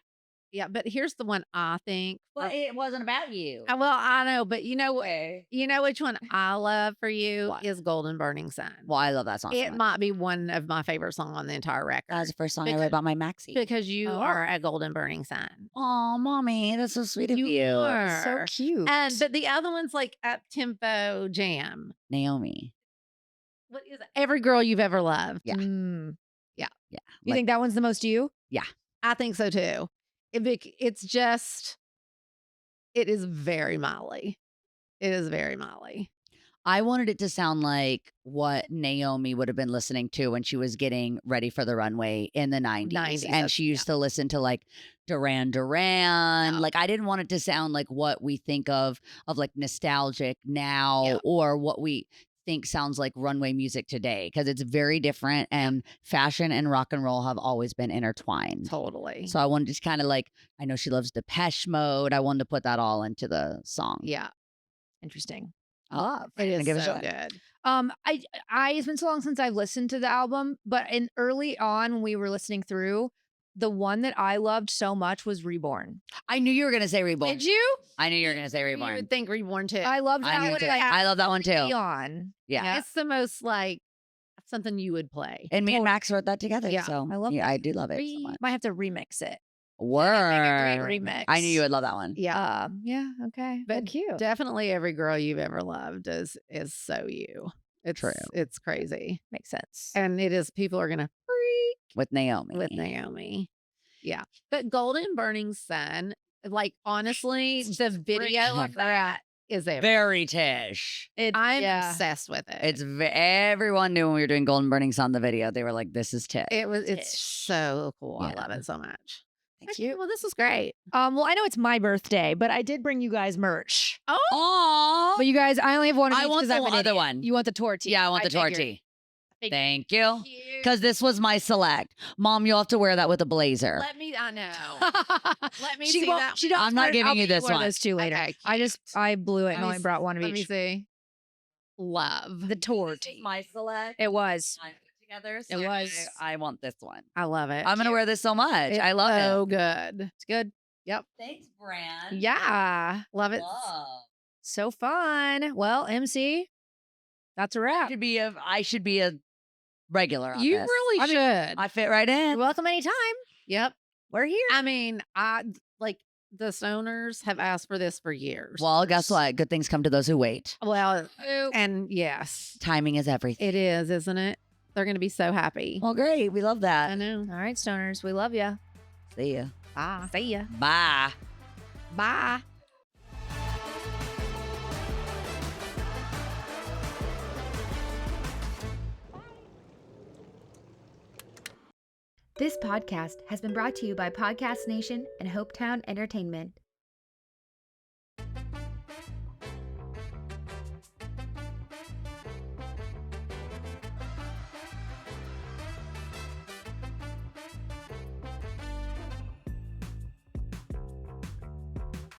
Yeah, but here's the one I think. Well, it wasn't about you. Well, I know, but you know what? Okay. You know which one I love for you What? is "Golden Burning Sun." Well, I love that song. so It much. might be one of my favorite songs on the entire record. That was the first song I Because- wrote about my maxi. because you Oh. are a golden burning sun. Oh, mommy, that's so sweet of you. are. So cute. And but the other one's like up tempo jam. Naomi. What is it? Every girl you've ever loved. Yeah. Mm. Yeah. You Like, think that one's the most you? I think so too. It's just, it is very Miley. It is very Miley. I wanted it to sound like what Naomi would have been listening to when she was getting ready for the runway in the 90s. 90s, And that's- she used to listen to like Duran Duran. Yeah. Like I didn't want it to sound like what we think of like nostalgic now Yeah. or what we think sounds like runway music today because it's very different, and fashion and rock and roll have always been intertwined. Totally. So I wanted to just kind of like, I know she loves Depeche Mode. I wanted to put that all into the song. Yeah. Interesting. Love. It is give it a so shot. good. It's been so long since I've listened to the album, but early on when we were listening through, the one that I loved so much was Reborn. I knew you were gonna say Reborn. Did you? I knew you were gonna say You Reborn. would think Reborn too. I loved I that knew one. too. and I love that one too. On. Yeah. It's the most like something you would play. And me and Max wrote that together. Yeah, So I love yeah, I do love it so much. Might have to remix it. Word. Great remix. I knew you would love that one. Yeah. Yeah. Okay. But Well, cute. definitely every girl you've ever loved is so you. It's True. It's crazy. Makes sense. And it is, people are gonna freak With Naomi. with Naomi. Yeah. But Golden Burning Sun, like honestly, the video of that is everything. Very Tish. I'm obsessed with it. It's everyone knew when we were doing Golden Burning Sun, the video. They were like, "This is Tish." It's so cool. I Yeah. love it so much. Thank you. Well, this was great. Well, I know it's my birthday, but I did bring you guys merch. Aww. But you guys, I only have one of I each want 'cause the I'm an other idiot. one. You want the tortilla? Yeah, I want the figured. tortilla. Thank you. Because this was my select. Mom, you'll have to wear that with a blazer. Let me, I know. Let me She see won't- that. she don't I'm not wear it. giving I'll you get this one of one. those two later. Okay, I blew it and Let me only brought one of Let me each. see. Love. The tortilla. My select. It was. Together. It was. I want this one. I love it. I'm gonna wear this so much. It's I love so it. good. It's good. Yep. Thanks, Brand. Yeah. Love it. Love. So fun. Well, MC, that's a wrap. I should be a regular. On You this. really should. I fit right in. You're welcome anytime. Yep. We're here. I mean, I like the Stoners have asked for this for years. Well, guess what? Good things come to those who wait. Well, and yes, Timing is everything. it is, isn't it? They're going to be so happy. Well, great. We love I that. know. All right, stoners, we love you. See ya. Bye. See ya. Bye. Bye. This podcast has been brought to you by Podcast Nation and Hopetown Entertainment.